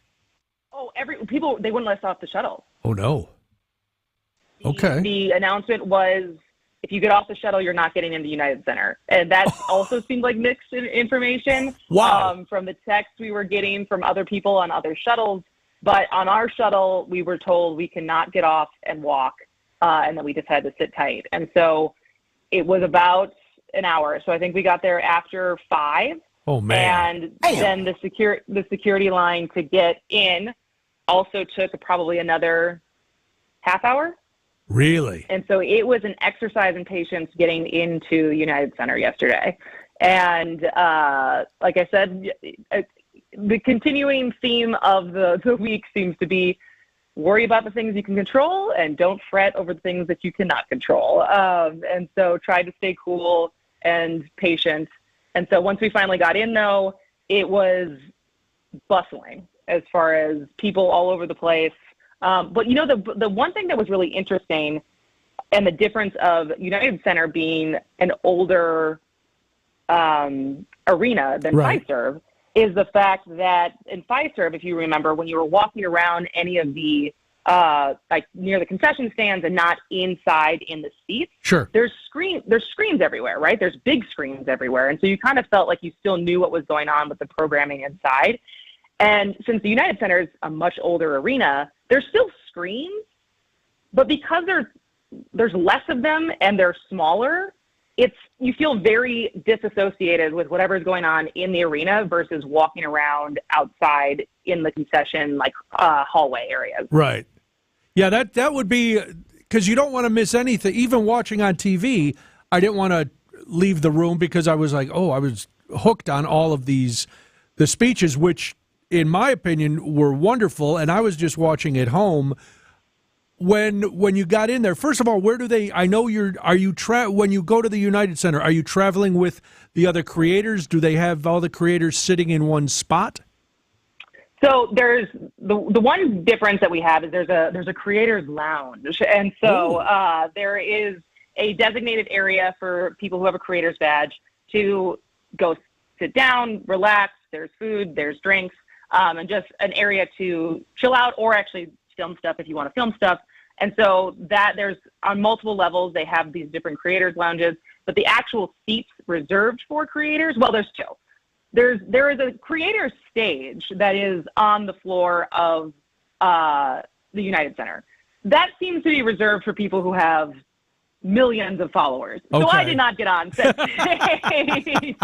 Oh, they wouldn't let us off the shuttle. Oh no. Okay. The announcement was, if you get off the shuttle, you're not getting into United Center, and that also seemed like mixed information. Wow. From the text we were getting from other people on other shuttles, but on our shuttle, we were told we cannot get off and walk. And then we just had to sit tight. And so it was about an hour. So I think we got there after 5. Oh, man. And then the security line to get in also took probably another half hour. Really? And so it was an exercise in patience getting into United Center yesterday. And like I said, the continuing theme of the week seems to be worry about the things you can control and don't fret over the things that you cannot control. And so tried to stay cool and patient. And so once we finally got in, though, it was bustling as far as people all over the place. But, the one thing that was really interesting, and the difference of United Center being an older arena than Fiserv, is the fact that in Fiserv, if you remember, when you were walking around any of the like near the concession stands and not inside in the seats. Sure. There's screens everywhere, right? There's big screens everywhere. And so you kind of felt like you still knew what was going on with the programming inside. And since the United Center is a much older arena, there's still screens, but because there's less of them and they're smaller, you feel very disassociated with whatever's going on in the arena versus walking around outside in the concession hallway areas. Right. Yeah, that would be, because you don't want to miss anything. Even watching on TV, I didn't want to leave the room because I was like, I was hooked on all of the speeches, which in my opinion were wonderful, and I was just watching at home. When you got in there, first of all, where do they? I know when you go to the United Center, are you traveling with the other creators? Do they have all the creators sitting in one spot? So there's the one difference that we have is there's a creators lounge, and so there is a designated area for people who have a creators badge to go sit down, relax. There's food, there's drinks, and just an area to chill out or actually film stuff if you want to film stuff. And so that there's on multiple levels, they have these different creators lounges, but the actual seats reserved for creators, well, there's two. There is a creator stage that is on the floor of the United Center. That seems to be reserved for people who have millions of followers. Okay. So I did not get on set stage.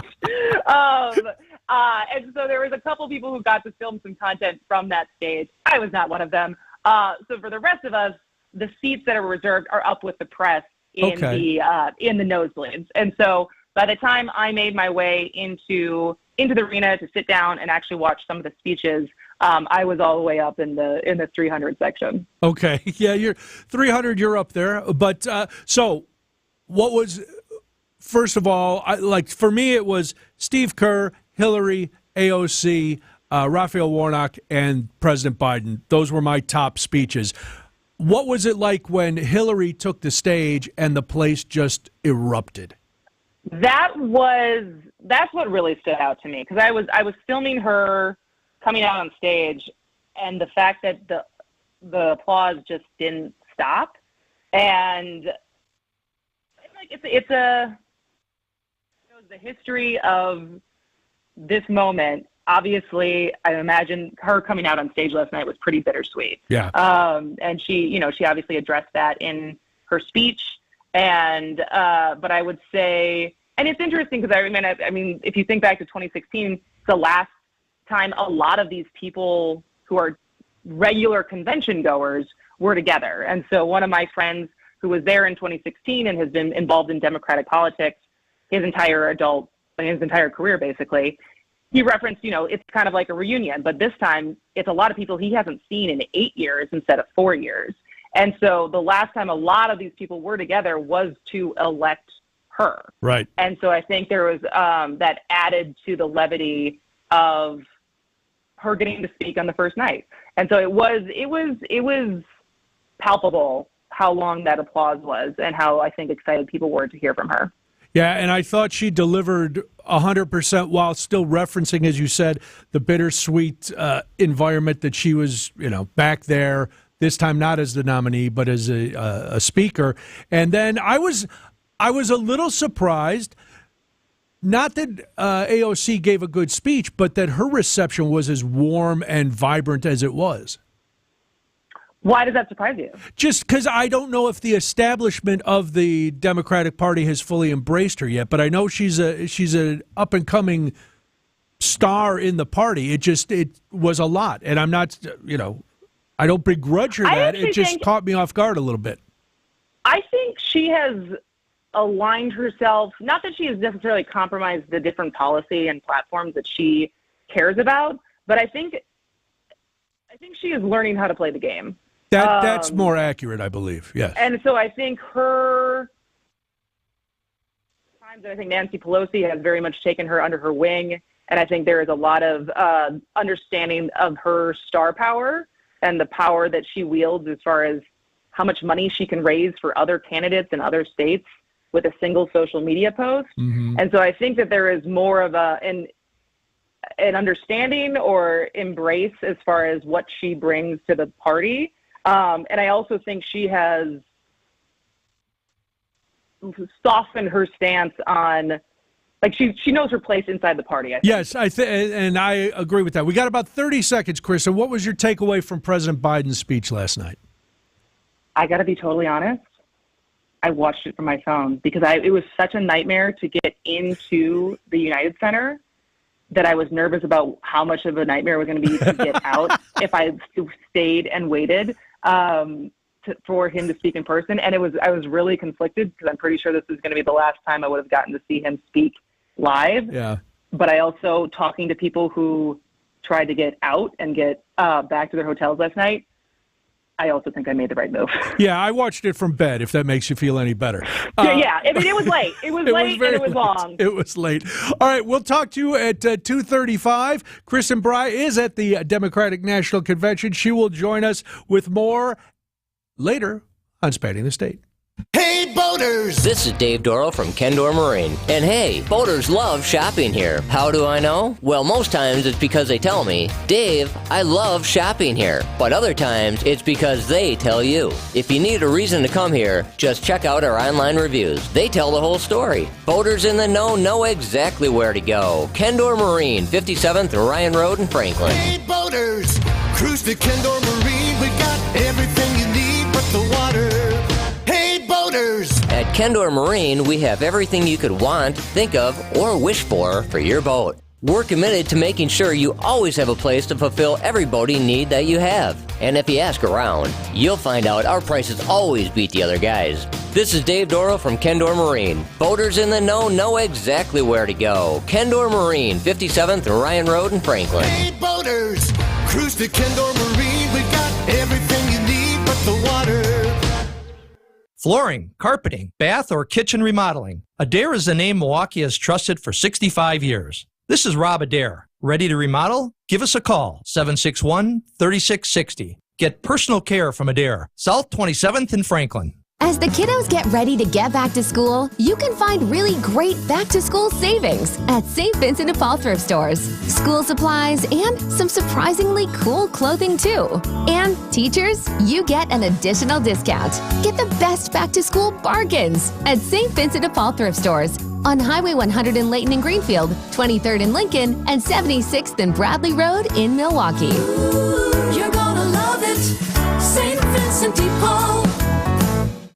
And so there was a couple people who got to film some content from that stage. I was not one of them. So for the rest of us, the seats that are reserved are up with the press in the nosebleeds. And so by the time I made my way into the arena to sit down and actually watch some of the speeches, I was all the way up in the 300 section. Okay, yeah, you're 300. You're up there. But so, what was first of all? For me, it was Steve Kerr, Hillary, AOC, Raphael Warnock, and President Biden. Those were my top speeches. What was it like when Hillary took the stage and the place just erupted? That's what really stood out to me, because I was filming her coming out on stage, and the fact that the applause just didn't stop, and it's the history of this moment. Obviously, I imagine her coming out on stage last night was pretty bittersweet. Yeah. And she obviously addressed that in her speech. And but I would say, and it's interesting because I mean, if you think back to 2016, it's the last time a lot of these people who are regular convention goers were together. And so one of my friends who was there in 2016 and has been involved in Democratic politics his entire career, basically, he referenced, it's kind of like a reunion, but this time it's a lot of people he hasn't seen in 8 years instead of 4 years. And so the last time a lot of these people were together was to elect her. Right. And so I think there was that added to the levity of her getting to speak on the first night. And so it was palpable how long that applause was and how I think excited people were to hear from her. Yeah, and I thought she delivered 100% while still referencing, as you said, the bittersweet environment that she was, back there, this time not as the nominee, but as a speaker. And then I was a little surprised, not that AOC gave a good speech, but that her reception was as warm and vibrant as it was. Why does that surprise you? Just because I don't know if the establishment of the Democratic Party has fully embraced her yet, but I know she's an up and coming star in the party. It was a lot, and I'm not, I don't begrudge her that. It just caught me off guard a little bit. I think she has aligned herself, not that she has necessarily compromised the different policy and platforms that she cares about, but I think she is learning how to play the game. That's more accurate, I believe. Yes. And so I think her times, I think Nancy Pelosi has very much taken her under her wing, and I think there is a lot of understanding of her star power and the power that she wields as far as how much money she can raise for other candidates in other states with a single social media post. Mm-hmm. And so I think that there is more of an understanding or embrace as far as what she brings to the party. And I also think she has softened her stance on, like, she knows her place inside the party, I think. Yes, and I agree with that. We got about 30 seconds, Chris. And what was your takeaway from President Biden's speech last night? I got to be totally honest. I watched it from my phone because it was such a nightmare to get into the United Center that I was nervous about how much of a nightmare it was going to be to get out if I stayed and waited for him to speak in person. And I was really conflicted because I'm pretty sure this is going to be the last time I would have gotten to see him speak live. Yeah. But I also, talking to people who tried to get out and get back to their hotels last night, I also think I made the right move. Yeah, I watched it from bed, if that makes you feel any better. Yeah, I mean, it was late. It was late and it was long. It was late. All right, we'll talk to you at 2:35. Kristen Bry is at the Democratic National Convention. She will join us with more later on Spanning the State. Hey, boaters! This is Dave Doro from Kendor Marine. And hey, boaters love shopping here. How do I know? Well, most times it's because they tell me, Dave, I love shopping here. But other times it's because they tell you. If you need a reason to come here, just check out our online reviews. They tell the whole story. Boaters in the know exactly where to go. Kendor Marine, 57th Ryan Road in Franklin. Hey, boaters! Cruise to Kendor Marine. We got everything you need but the water. Hey, boaters! At Kendor Marine, we have everything you could want, think of, or wish for your boat. We're committed to making sure you always have a place to fulfill every boating need that you have. And if you ask around, you'll find out our prices always beat the other guys. This is Dave Doro from Kendor Marine. Boaters in the know exactly where to go. Kendor Marine, 57th Ryan Road in Franklin. Hey, boaters! Cruise to Kendor Marine. We got everything you need but the water. Flooring, carpeting, bath, or kitchen remodeling. Adair is the name Milwaukee has trusted for 65 years. This is Rob Adair. Ready to remodel? Give us a call, 761-3660. Get personal care from Adair, South 27th in Franklin. As the kiddos get ready to get back to school, you can find really great back-to-school savings at St. Vincent de Paul thrift stores. School supplies and some surprisingly cool clothing too. And teachers, you get an additional discount. Get the best back-to-school bargains at St. Vincent de Paul thrift stores on Highway 100 in Layton and Greenfield, 23rd in Lincoln, and 76th and Bradley Road in Milwaukee. Ooh, you're gonna love it, St. Vincent de Paul.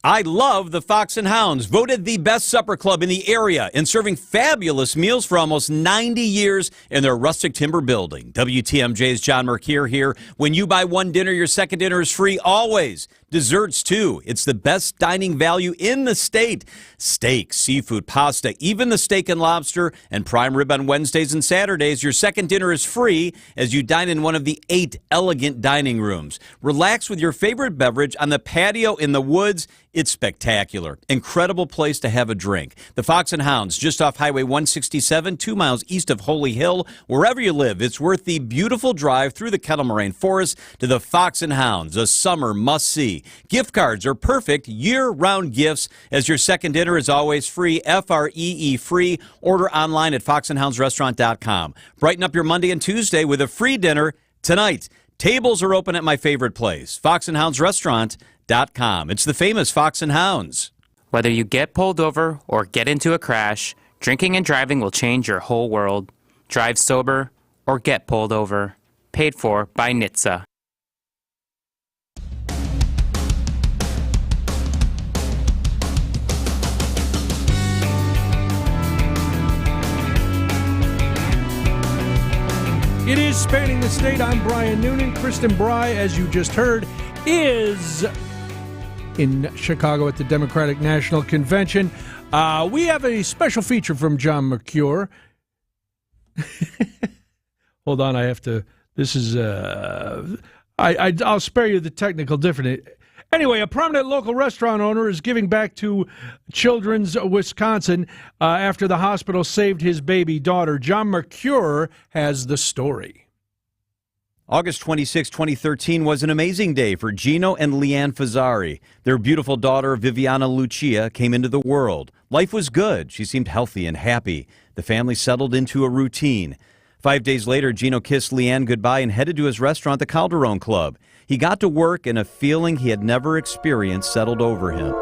I love the Fox and Hounds, voted the best supper club in the area and serving fabulous meals for almost 90 years in their rustic timber building. WTMJ's John Mercure here. When you buy one dinner, your second dinner is free always. Desserts, too. It's the best dining value in the state. Steak, seafood, pasta, even the steak and lobster, and prime rib on Wednesdays and Saturdays. Your second dinner is free as you dine in one of the 8 elegant dining rooms. Relax with your favorite beverage on the patio in the woods. It's spectacular. Incredible place to have a drink. The Fox and Hounds, just off Highway 167, 2 miles east of Holy Hill. Wherever you live, it's worth the beautiful drive through the Kettle Moraine Forest to the Fox and Hounds, a summer must-see. Gift cards are perfect year-round gifts, as your second dinner is always free, FREE free. Order online at foxandhoundsrestaurant.com. Brighten up your Monday and Tuesday with a free dinner tonight. Tables are open at my favorite place, foxandhoundsrestaurant.com. It's the famous Fox and Hounds. Whether you get pulled over or get into a crash, drinking and driving will change your whole world. Drive sober or get pulled over. Paid for by NHTSA. It is Spanning the State. I'm Brian Noonan. Kristen Bry, as you just heard, is in Chicago at the Democratic National Convention. We have a special feature from John Mercure. Hold on, I have to. This is. I'll spare you the technical difference. Anyway, a prominent local restaurant owner is giving back to Children's Wisconsin after the hospital saved his baby daughter. John Mercure has the story. August 26, 2013 was an amazing day for Gino and Leanne Fazzari. Their beautiful daughter, Viviana Lucia, came into the world. Life was good. She seemed healthy and happy. The family settled into a routine. 5 days later, Gino kissed Leanne goodbye and headed to his restaurant, the Calderon Club. He got to work and a feeling he had never experienced settled over him.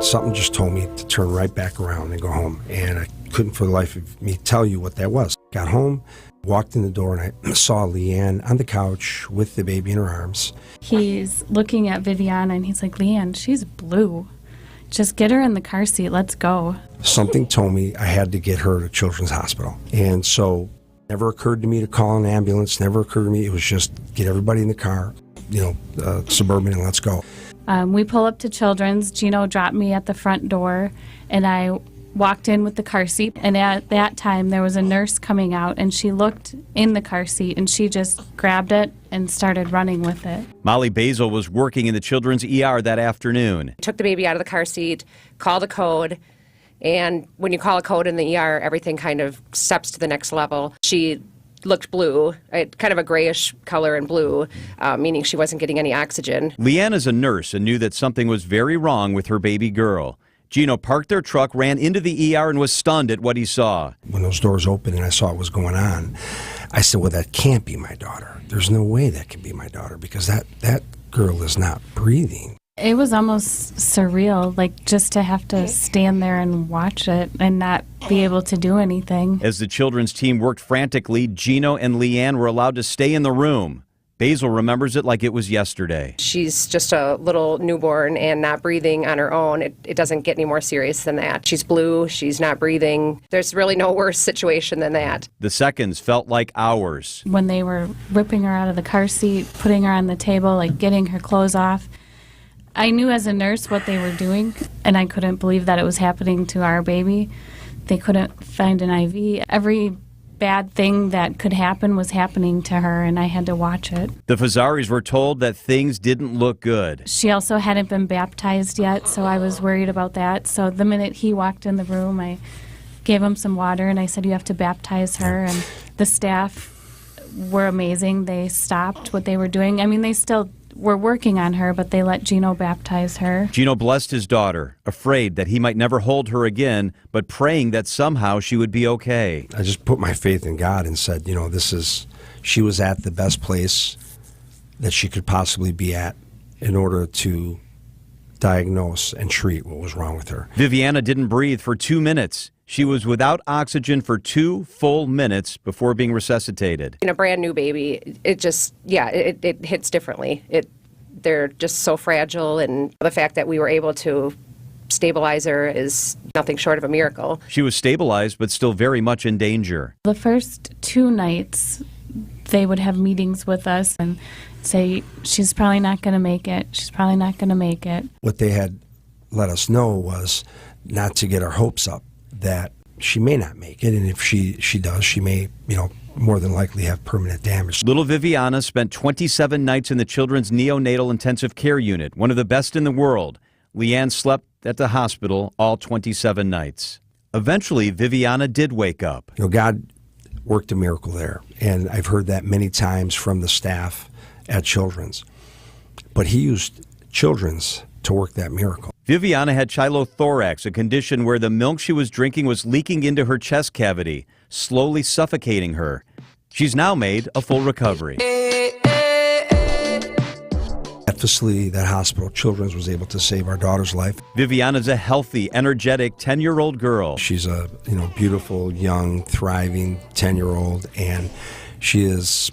Something just told me to turn right back around and go home, and I couldn't for the life of me tell you what that was. Got home, walked in the door, and I saw Leanne on the couch with the baby in her arms. He's looking at Viviana and he's like, Leanne, she's blue. Just get her in the car seat. Let's go. Something told me I had to get her to Children's Hospital. And so never occurred to me to call an ambulance, never occurred to me. It was just get everybody in the car, Suburban, and let's go. We pull up to Children's. Gino dropped me at the front door, and I walked in with the car seat. And at that time, there was a nurse coming out, and she looked in the car seat, and she just grabbed it and started running with it. Molly Basil was working in the Children's ER that afternoon. Took the baby out of the car seat, called a code, and when you call a code in the ER, everything kind of steps to the next level. She looked blue, kind of a grayish color and blue, meaning she wasn't getting any oxygen. Leanne is a nurse and knew that something was very wrong with her baby girl. Gino parked their truck, ran into the ER, and was stunned at what he saw. When those doors opened and I saw what was going on, I said, well, that can't be my daughter. There's no way that can be my daughter because that girl is not breathing. It was almost surreal, like just to have to stand there and watch it and not be able to do anything. As the Children's team worked frantically, Gino and Leanne were allowed to stay in the room. Basil remembers it like it was yesterday. She's just a little newborn and not breathing on her own. It doesn't get any more serious than that. She's blue, she's not breathing. There's really no worse situation than that. The seconds felt like hours. When they were ripping her out of the car seat, putting her on the table, like getting her clothes off, I knew as a nurse what they were doing, and I couldn't believe that it was happening to our baby. They couldn't find an IV. Every bad thing that could happen was happening to her, and I had to watch it. The Fazzaris were told that things didn't look good. She also hadn't been baptized yet, so I was worried about that. So the minute he walked in the room, I gave him some water, and I said, you have to baptize her. And the staff were amazing. They stopped what they were doing. I mean, they still were working on her, but they let Gino baptize her. Gino blessed his daughter, afraid that he might never hold her again, but praying that somehow she would be okay. I just put my faith in God and said, she was at the best place that she could possibly be at in order to diagnose and treat what was wrong with her. Viviana didn't breathe for 2 minutes. She was without oxygen for 2 full minutes before being resuscitated. In a brand new baby, it just, it hits differently. They're just so fragile, and the fact that we were able to stabilize her is nothing short of a miracle. She was stabilized, but still very much in danger. The first 2 nights, they would have meetings with us and say, she's probably not going to make it. She's probably not going to make it. What they had let us know was not to get our hopes up that she may not make it, and if she does, she may, more than likely have permanent damage. Little Viviana spent 27 nights in the Children's Neonatal Intensive Care Unit, one of the best in the world. Leanne slept at the hospital all 27 nights. Eventually, Viviana did wake up. God worked a miracle there, and I've heard that many times from the staff at Children's. But he used Children's to work that miracle. Viviana had chylothorax, a condition where the milk she was drinking was leaking into her chest cavity, slowly suffocating her. She's now made a full recovery. That facility, that hospital, Children's, was able to save our daughter's life. Viviana's a healthy, energetic 10-year-old girl. She's a beautiful, young, thriving 10-year-old, and she is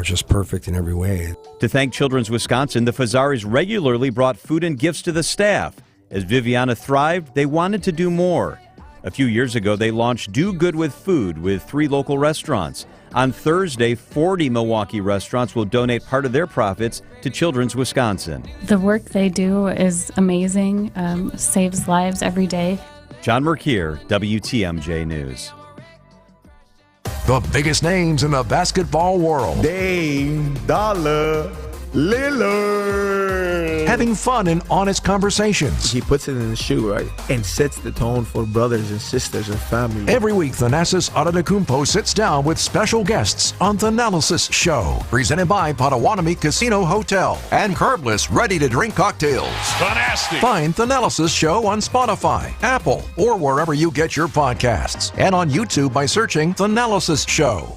just perfect in every way. To thank Children's Wisconsin, the Fazzaris regularly brought food and gifts to the staff. As Viviana thrived, they wanted to do more. A few years ago, they launched Do Good with Food with 3 local restaurants. On Thursday, 40 Milwaukee restaurants will donate part of their profits to Children's Wisconsin. The work they do is amazing, saves lives every day. John Merkier, WTMJ News. The biggest names in the basketball world. Dame Dollar. Lillard. Having fun and honest conversations. He puts it in the shoe, right? And sets the tone for brothers and sisters and family. Every week, Thanasis Adetokounmpo sits down with special guests on Thanalysis Show. Presented by Potawatomi Casino Hotel and Curbless ready-to-drink cocktails. Fantastic. Find Thanalysis Show on Spotify, Apple, or wherever you get your podcasts. And on YouTube by searching Thanalysis Show.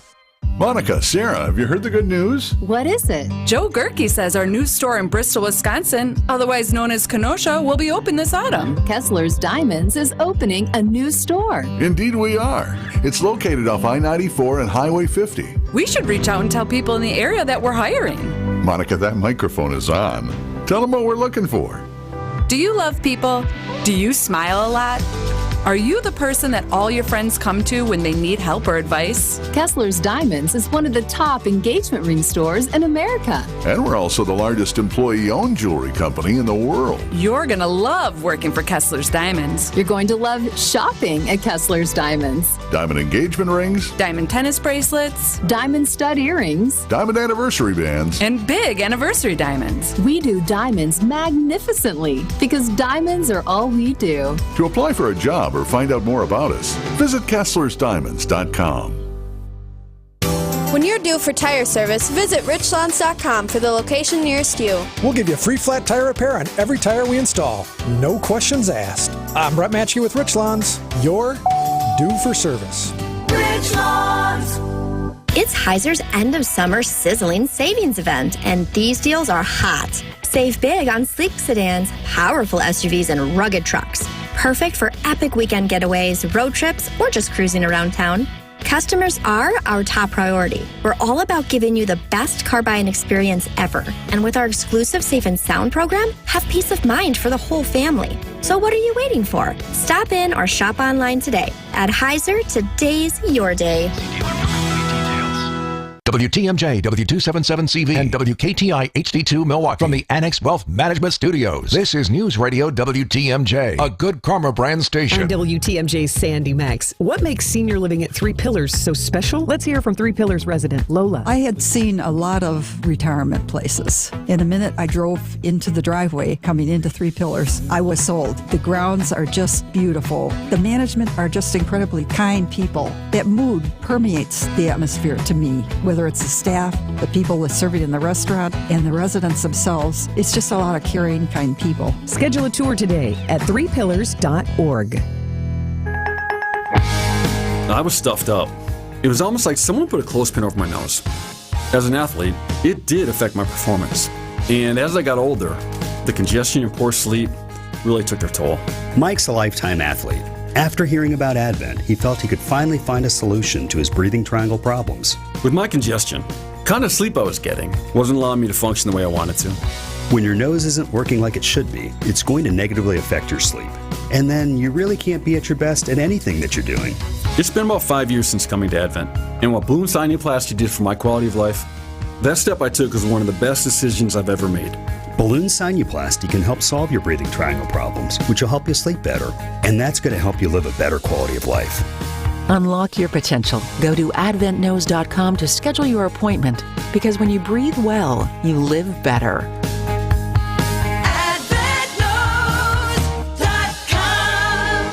Monica, Sarah, have you heard the good news? What is it? Joe Gerke says our new store in Bristol, Wisconsin, otherwise known as Kenosha, will be open this autumn. Kessler's Diamonds is opening a new store. Indeed we are. It's located off I-94 and Highway 50. We should reach out and tell people in the area that we're hiring. Monica, that microphone is on. Tell them what we're looking for. Do you love people? Do you smile a lot? Are you the person that all your friends come to when they need help or advice? Kessler's Diamonds is one of the top engagement ring stores in America. And we're also the largest employee-owned jewelry company in the world. You're going to love working for Kessler's Diamonds. You're going to love shopping at Kessler's Diamonds. Diamond engagement rings. Diamond tennis bracelets. Diamond stud earrings. Diamond anniversary bands. And big anniversary diamonds. We do diamonds magnificently because diamonds are all we do. To apply for a job or find out more about us, visit KesslersDiamonds.com. When you're due for tire service, visit richlands.com for the location nearest you. We'll give you free flat tire repair on every tire we install. No questions asked. I'm Brett Matchke with Richlands. You're due for service. Richlands. It's Heiser's end of summer sizzling savings event, and these deals are hot. Save big on sleek sedans, powerful SUVs, and rugged trucks. Perfect for epic weekend getaways, road trips, or just cruising around town. Customers are our top priority. We're all about giving you the best car buying experience ever. And with our exclusive Safe and Sound program, have peace of mind for the whole family. So what are you waiting for? Stop in or shop online today. At Heiser, today's your day. WTMJ, W277CV, and WKTI HD2 Milwaukee from the Annex Wealth Management Studios. This is News Radio WTMJ, a good karma brand station. I'm WTMJ's Sandy Max. What makes senior living at Three Pillars so special? Let's hear from Three Pillars resident Lola. I had seen a lot of retirement places. In a minute, I drove into the driveway coming into Three Pillars. I was sold. The grounds are just beautiful. The management are just incredibly kind people. That mood permeates the atmosphere to me, whether it's the staff, the people that's serving in the restaurant, and the residents themselves. It's just a lot of caring, kind people. Schedule a tour today at threepillars.org. I was stuffed up. It was almost like someone put a clothespin over my nose. As an athlete, it did affect my performance. And as I got older, the congestion and poor sleep really took their toll. Mike's a lifetime athlete. After hearing about Advent, he felt he could finally find a solution to his breathing triangle problems. With my congestion, the kind of sleep I was getting wasn't allowing me to function the way I wanted to. When your nose isn't working like it should be, it's going to negatively affect your sleep. And then you really can't be at your best at anything that you're doing. It's been about 5 years since coming to Advent, and what balloon sinuplasty did for my quality of life, that step I took was one of the best decisions I've ever made. Balloon sinuplasty can help solve your breathing triangle problems, which will help you sleep better. And that's going to help you live a better quality of life. Unlock your potential. Go to adventknows.com to schedule your appointment, because when you breathe well, you live better.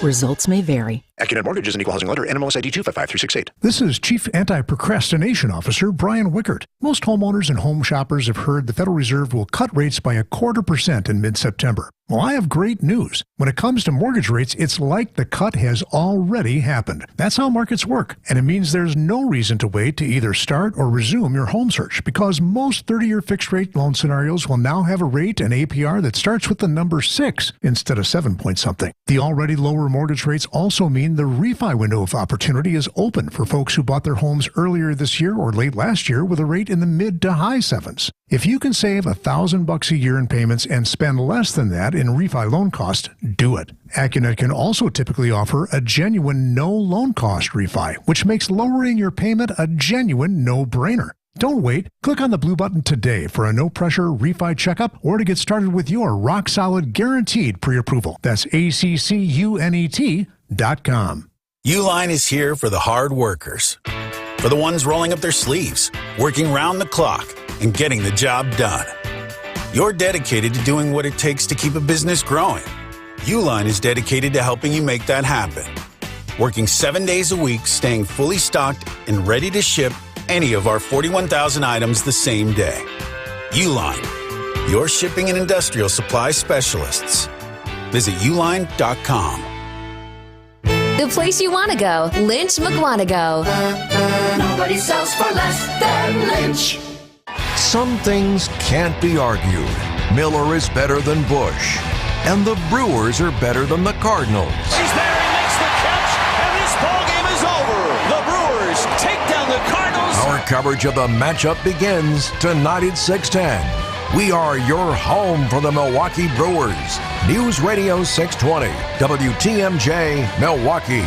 Results may vary. AccuNet Mortgage is an equal housing lender. NMLS ID 255368. This is Chief Anti-Procrastination Officer Brian Wickert. Most homeowners and home shoppers have heard the Federal Reserve will cut rates by 0.25% in mid-September. Well, I have great news. When it comes to mortgage rates, it's like the cut has already happened. That's how markets work, and it means there's no reason to wait to either start or resume your home search, because most 30-year fixed-rate loan scenarios will now have a rate and APR that starts with the number 6 instead of 7-point-something. The already lower mortgage rates also mean the refi window of opportunity is open for folks who bought their homes earlier this year or late last year with a rate in the mid to high 7s. If you can save $1,000 a year in payments and spend less than that in refi loan cost, do it. AccuNet can also typically offer a genuine no loan cost refi, which makes lowering your payment a genuine no-brainer. Don't wait. Click on the blue button today for a no-pressure refi checkup or to get started with your rock-solid guaranteed pre-approval. That's ACCUNET.com. Uline is here for the hard workers, for the ones rolling up their sleeves, working round the clock, and getting the job done. You're dedicated to doing what it takes to keep a business growing. Uline is dedicated to helping you make that happen. Working 7 days a week, staying fully stocked and ready to ship any of our 41,000 items the same day. Uline, your shipping and industrial supply specialists. Visit uline.com. The place you want to go, Lynch McWanago. Nobody sells for less than Lynch. Some things can't be argued. Miller is better than Busch, and the Brewers are better than the Cardinals. He's there, he makes the catch, and this ballgame is over. The Brewers take down the Cardinals. Our coverage of the matchup begins tonight at 6:10. We are your home for the Milwaukee Brewers. News Radio 620, WTMJ, Milwaukee.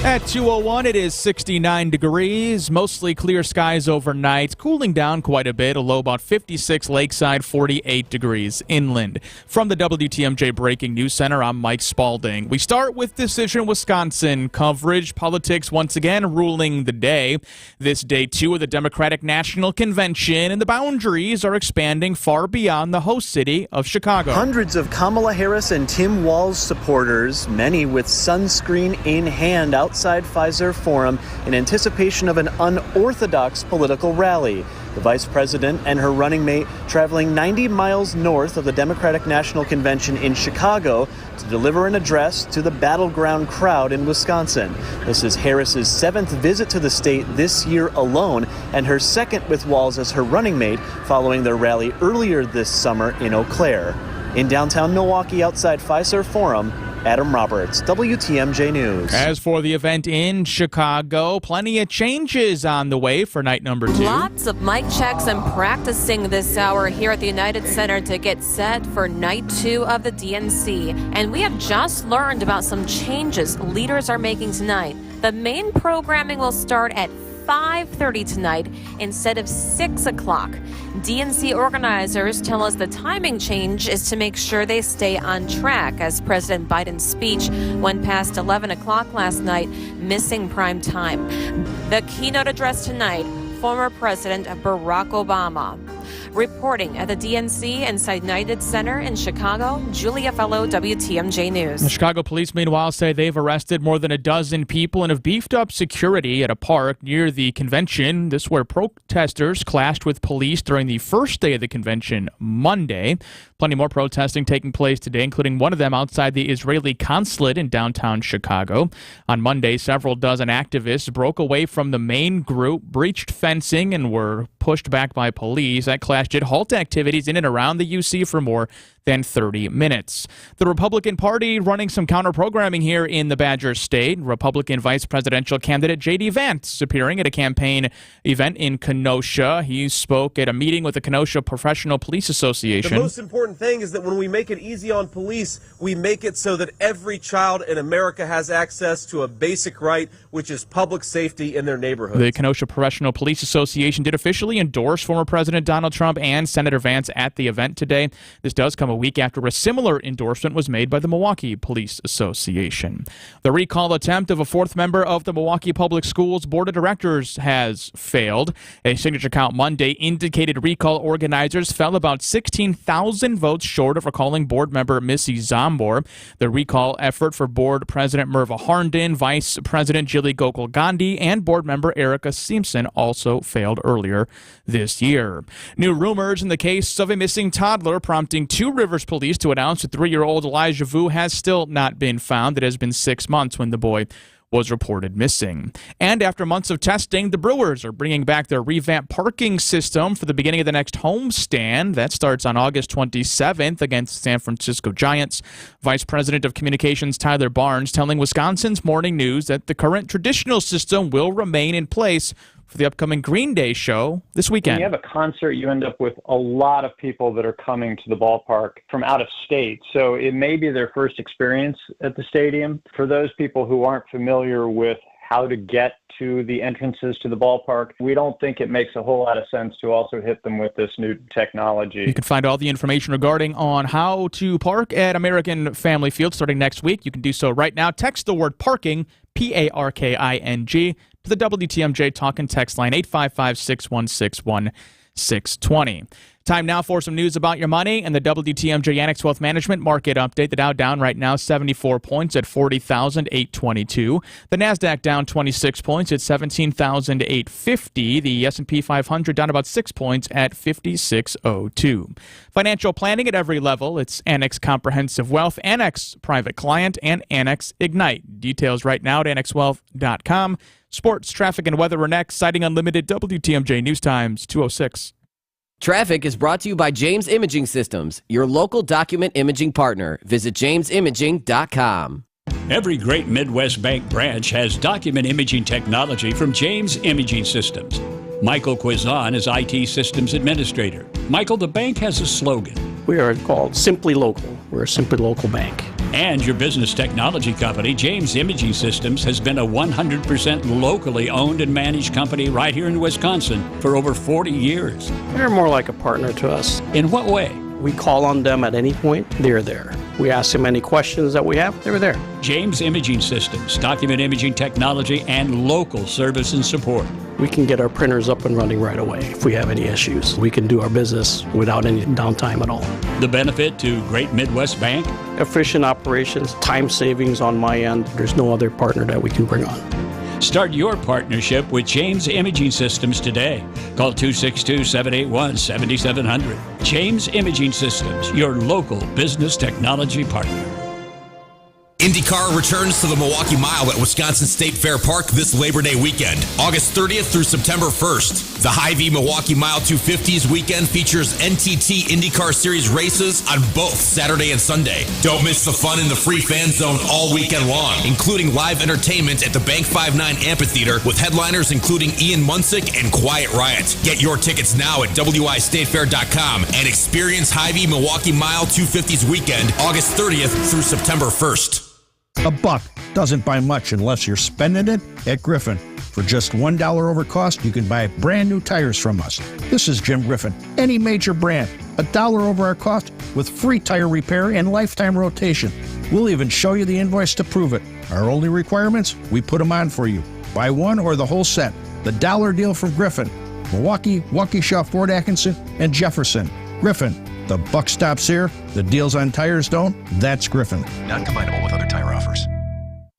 At 2:01, it is 69 degrees, mostly clear skies overnight, cooling down quite a bit, a low about 56 lakeside, 48 degrees inland. From the WTMJ Breaking News Center, I'm Mike Spalding. We start with Decision Wisconsin coverage. Politics once again ruling the day. This day two of the Democratic National Convention, and the boundaries are expanding far beyond the host city of Chicago. Hundreds of Kamala Harris and Tim Walz supporters, many with sunscreen in hand, outside Pfizer Forum in anticipation of an unorthodox political rally. The vice president and her running mate traveling 90 miles north of the Democratic National Convention in Chicago to deliver an address to the battleground crowd in Wisconsin. This is Harris's 7th visit to the state this year alone, and her second with Walz as her running mate following their rally earlier this summer in Eau Claire. In downtown Milwaukee outside Pfizer Forum, Adam Roberts, WTMJ News. As for the event in Chicago, plenty of changes on the way for night number 2. Lots of mic checks and practicing this hour here at the United Center to get set for night 2 of the DNC. And we have just learned about some changes leaders are making tonight. The main programming will start at 5:30 tonight instead of 6 o'clock. DNC organizers tell us the timing change is to make sure they stay on track, as President Biden's speech went past 11 o'clock last night, missing prime time. The keynote address tonight, former President Barack Obama. Reporting at the DNC inside United Center in Chicago, Julia Fellow, WTMJ News. The Chicago police, meanwhile, say they've arrested more than a dozen people and have beefed up security at a park near the convention. This where protesters clashed with police during the first day of the convention Monday. Plenty more protesting taking place today, including one of them outside the Israeli consulate in downtown Chicago. On Monday, several dozen activists broke away from the main group, breached fencing, and were pushed back by police. That clash did halt activities in and around the UC for more than 30 minutes. The Republican Party running some counter-programming here in the Badger State. Republican vice presidential candidate J.D. Vance appearing at a campaign event in Kenosha. He spoke at a meeting with the Kenosha Professional Police Association. The most important thing is that when we make it easy on police, we make it so that every child in America has access to a basic right, which is public safety in their neighborhoods. The Kenosha Professional Police Association did officially endorse former President Donald Trump and Senator Vance at the event today. This does come a week after a similar endorsement was made by the Milwaukee Police Association. The recall attempt of a fourth member of the Milwaukee Public Schools Board of Directors has failed. A signature count Monday indicated recall organizers fell about 16,000 votes short of recalling board member Missy Zombor. The recall effort for Board President Merva Harnden, Vice President Jilly Gokul Gandhi, and board member Erica Simpson also failed earlier this year. New rumors in the case of a missing toddler prompting Two Rivers police to announce that 3-year-old Elijah Vu has still not been found. It has been 6 months when the boy was reported missing. And after months of testing, the Brewers are bringing back their revamped parking system for the beginning of the next homestand. That starts on August 27th against San Francisco Giants. Vice President of Communications Tyler Barnes telling Wisconsin's Morning News that the current traditional system will remain in place for the upcoming Green Day show this weekend. When you have a concert, you end up with a lot of people that are coming to the ballpark from out of state. So it may be their first experience at the stadium. For those people who aren't familiar with how to get to the entrances to the ballpark, we don't think it makes a whole lot of sense to also hit them with this new technology. You can find all the information regarding on how to park at American Family Field starting next week. You can do so right now. Text the word parking, PARKING, to the WTMJ talk and text line 855-616-1620. Time now for some news about your money and the WTMJ Annex Wealth Management Market Update. The Dow down right now 74 points at 40,822. The NASDAQ down 26 points at 17,850. The S&P 500 down about 6 points at 5602. Financial planning at every level. It's Annex Comprehensive Wealth, Annex Private Client, and Annex Ignite. Details right now at annexwealth.com. Sports, traffic, and weather are next. Citing Unlimited, WTMJ News Times 206. Traffic is brought to you by James Imaging Systems, your local document imaging partner. Visit jamesimaging.com. Every great Midwest bank branch has document imaging technology from James Imaging Systems. Michael Quizon is IT Systems Administrator. Michael, the bank has a slogan. We are called Simply Local. We're a Simply Local bank. And your business technology company, James Imaging Systems, has been a 100% locally owned and managed company right here in Wisconsin for over 40 years. They're more like a partner to us. In what way? We call on them at any point, they're there. We ask them any questions that we have, they're there. James Imaging Systems, document imaging technology, and local service and support. We can get our printers up and running right away if we have any issues. We can do our business without any downtime at all. The benefit to Great Midwest Bank? Efficient operations, time savings on my end. There's no other partner that we can bring on. Start your partnership with James Imaging Systems today. Call 262-781-7700. James Imaging Systems, your local business technology partner. IndyCar returns to the Milwaukee Mile at Wisconsin State Fair Park this Labor Day weekend, August 30th through September 1st. The Hy-Vee Milwaukee Mile 250s weekend features NTT IndyCar Series races on both Saturday and Sunday. Don't miss the fun in the free fan zone all weekend long, including live entertainment at the Bank 59 Amphitheater with headliners including Ian Munsick and Quiet Riot. Get your tickets now at wistatefair.com and experience Hy-Vee Milwaukee Mile 250s weekend, August 30th through September 1st. A buck doesn't buy much unless you're spending it at Griffin. For just $1 over cost, you can buy brand new tires from us. This is Jim Griffin. Any major brand, $1 over our cost with free tire repair and lifetime rotation. We'll even show you the invoice to prove it. Our only requirements, we put them on for you. Buy one or the whole set. The dollar deal from Griffin. Milwaukee, Waukesha, Fort Atkinson, and Jefferson. Griffin. The buck stops here. The deals on tires don't. That's Griffin. Not combinable with other tire offers.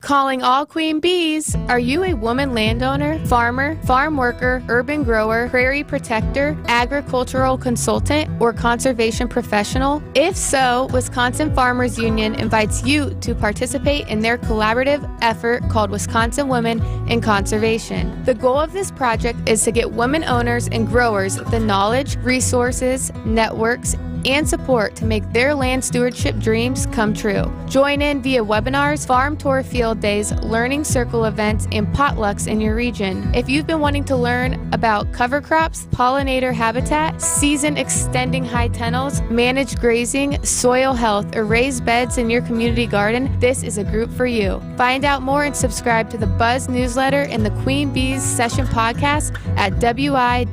Calling all queen bees. Are you a woman landowner, farmer, farm worker, urban grower, prairie protector, agricultural consultant, or conservation professional? If so, Wisconsin Farmers Union invites you to participate in their collaborative effort called Wisconsin Women in Conservation. The goal of this project is to get women owners and growers the knowledge, resources, networks, and support to make their land stewardship dreams come true. Join in via webinars, farm tour field days, learning circle events, and potlucks in your region. If you've been wanting to learn about cover crops, pollinator habitat, season extending high tunnels, managed grazing, soil health, or raised beds in your community garden, this is a group for you. Find out more and subscribe to the Buzz newsletter and the Queen Bees Session podcast at wiwic.org.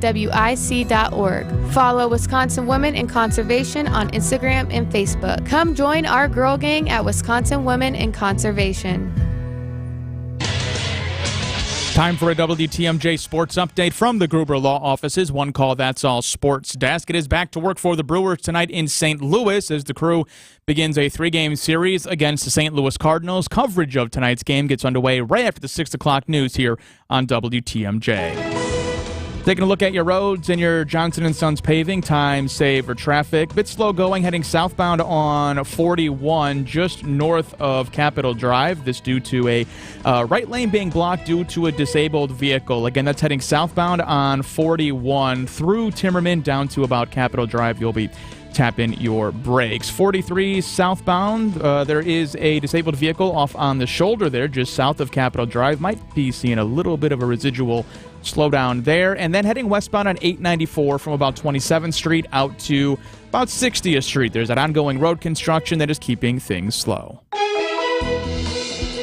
Follow Wisconsin Women in Conservation on Instagram and Facebook. Come join our girl gang at Wisconsin Women in Conservation. Time for a WTMJ sports update from the Gruber Law Offices. One call, that's all sports desk. It is back to work for the Brewers tonight in St. Louis as the crew begins a 3-game series against the St. Louis Cardinals. Coverage of tonight's game gets underway right after the 6 o'clock news here on WTMJ. Taking a look at your roads and your Johnson & Sons paving, time save for traffic. Bit slow going heading southbound on 41 just north of Capitol Drive. This due to a right lane being blocked due to a disabled vehicle. Again, that's heading southbound on 41 through Timmerman down to about Capitol Drive. You'll be tapping your brakes. 43 southbound, there is a disabled vehicle off on the shoulder there just south of Capitol Drive. Might be seeing a little bit of a residual slowdown there. And then heading westbound on 894 from about 27th Street out to about 60th Street. There's that ongoing road construction that is keeping things slow.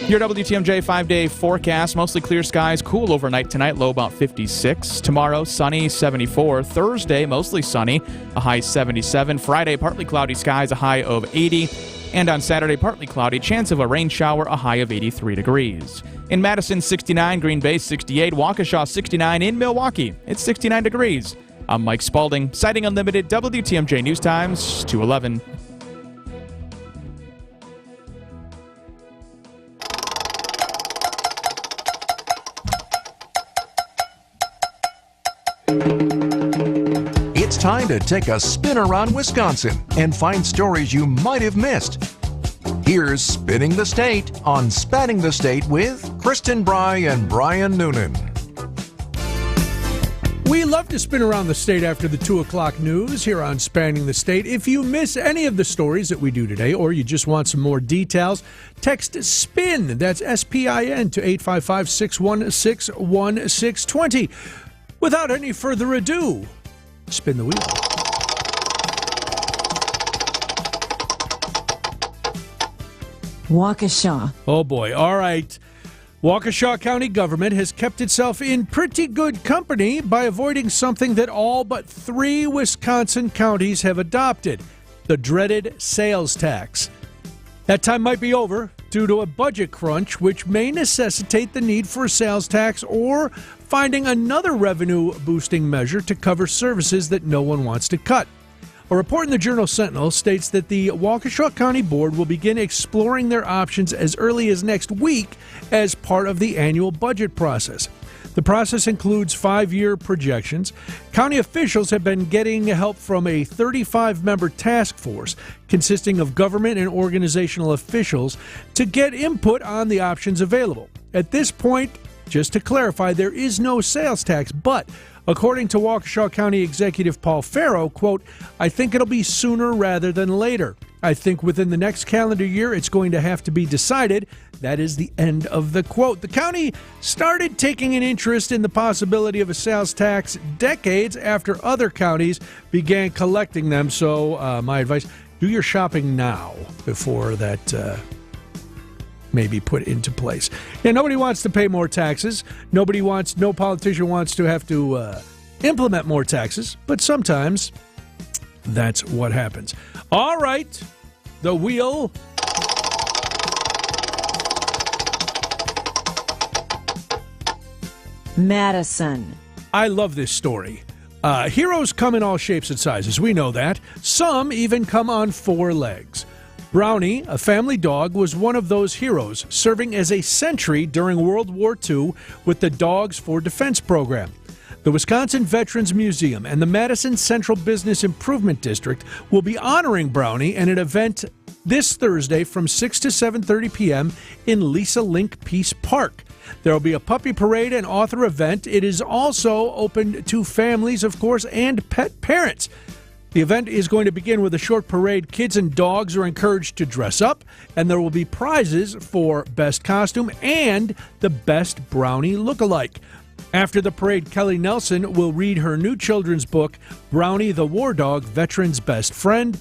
Your WTMJ 5-day forecast, mostly clear skies, cool overnight tonight, low about 56. Tomorrow, sunny, 74. Thursday, mostly sunny, a high 77. Friday, partly cloudy skies, a high of 80. And on Saturday, partly cloudy, chance of a rain shower, a high of 83 degrees. In Madison, 69, Green Bay, 68, Waukesha, 69. In Milwaukee, it's 69 degrees. I'm Mike Spalding, Sighting Unlimited, WTMJ News Times, 211. It's time to take a spin around Wisconsin and find stories you might have missed. Here's Spinning the State on Spanning the State with Kristen Bry and Brian Noonan. We love to spin around the state after the 2 o'clock news here on Spanning the State. If you miss any of the stories that we do today, or you just want some more details, text SPIN, that's S-P-I-N, to 855-616-1620. Without any further ado, spin the wheel. Waukesha. Oh boy, all right. Waukesha County government has kept itself in pretty good company by avoiding something that all but 3 Wisconsin counties have adopted, the dreaded sales tax. That time might be over due to a budget crunch, which may necessitate the need for a sales tax or finding another revenue-boosting measure to cover services that no one wants to cut. A report in the Journal Sentinel states that the Waukesha County Board will begin exploring their options as early as next week as part of the annual budget process. The process includes 5-year projections. County officials have been getting help from a 35-member task force consisting of government and organizational officials to get input on the options available. At this point, just to clarify, there is no sales tax, but according to Waukesha County Executive Paul Farrow, quote, I think it'll be sooner rather than later. I think within the next calendar year, it's going to have to be decided. That is the end of the quote. The county started taking an interest in the possibility of a sales tax decades after other counties began collecting them. So my advice, do your shopping now before that may be put into place. Yeah, nobody wants to pay more taxes. No politician wants to have to implement more taxes, but sometimes that's what happens. All right, the wheel. Madison. I love this story. Heroes come in all shapes and sizes. We know that. Some even come on 4 legs. Brownie, a family dog, was one of those heroes, serving as a sentry during World War II with the Dogs for Defense program. The Wisconsin Veterans Museum and the Madison Central Business Improvement District will be honoring Brownie at an event this Thursday from 6 to 7:30 p.m. in Lisa Link Peace Park. There will be a puppy parade and author event. It is also open to families, of course, and pet parents. The event is going to begin with a short parade. Kids and dogs are encouraged to dress up, and there will be prizes for best costume and the best Brownie lookalike. After the parade, Kelly Nelson will read her new children's book, Brownie the War Dog, Veteran's Best Friend.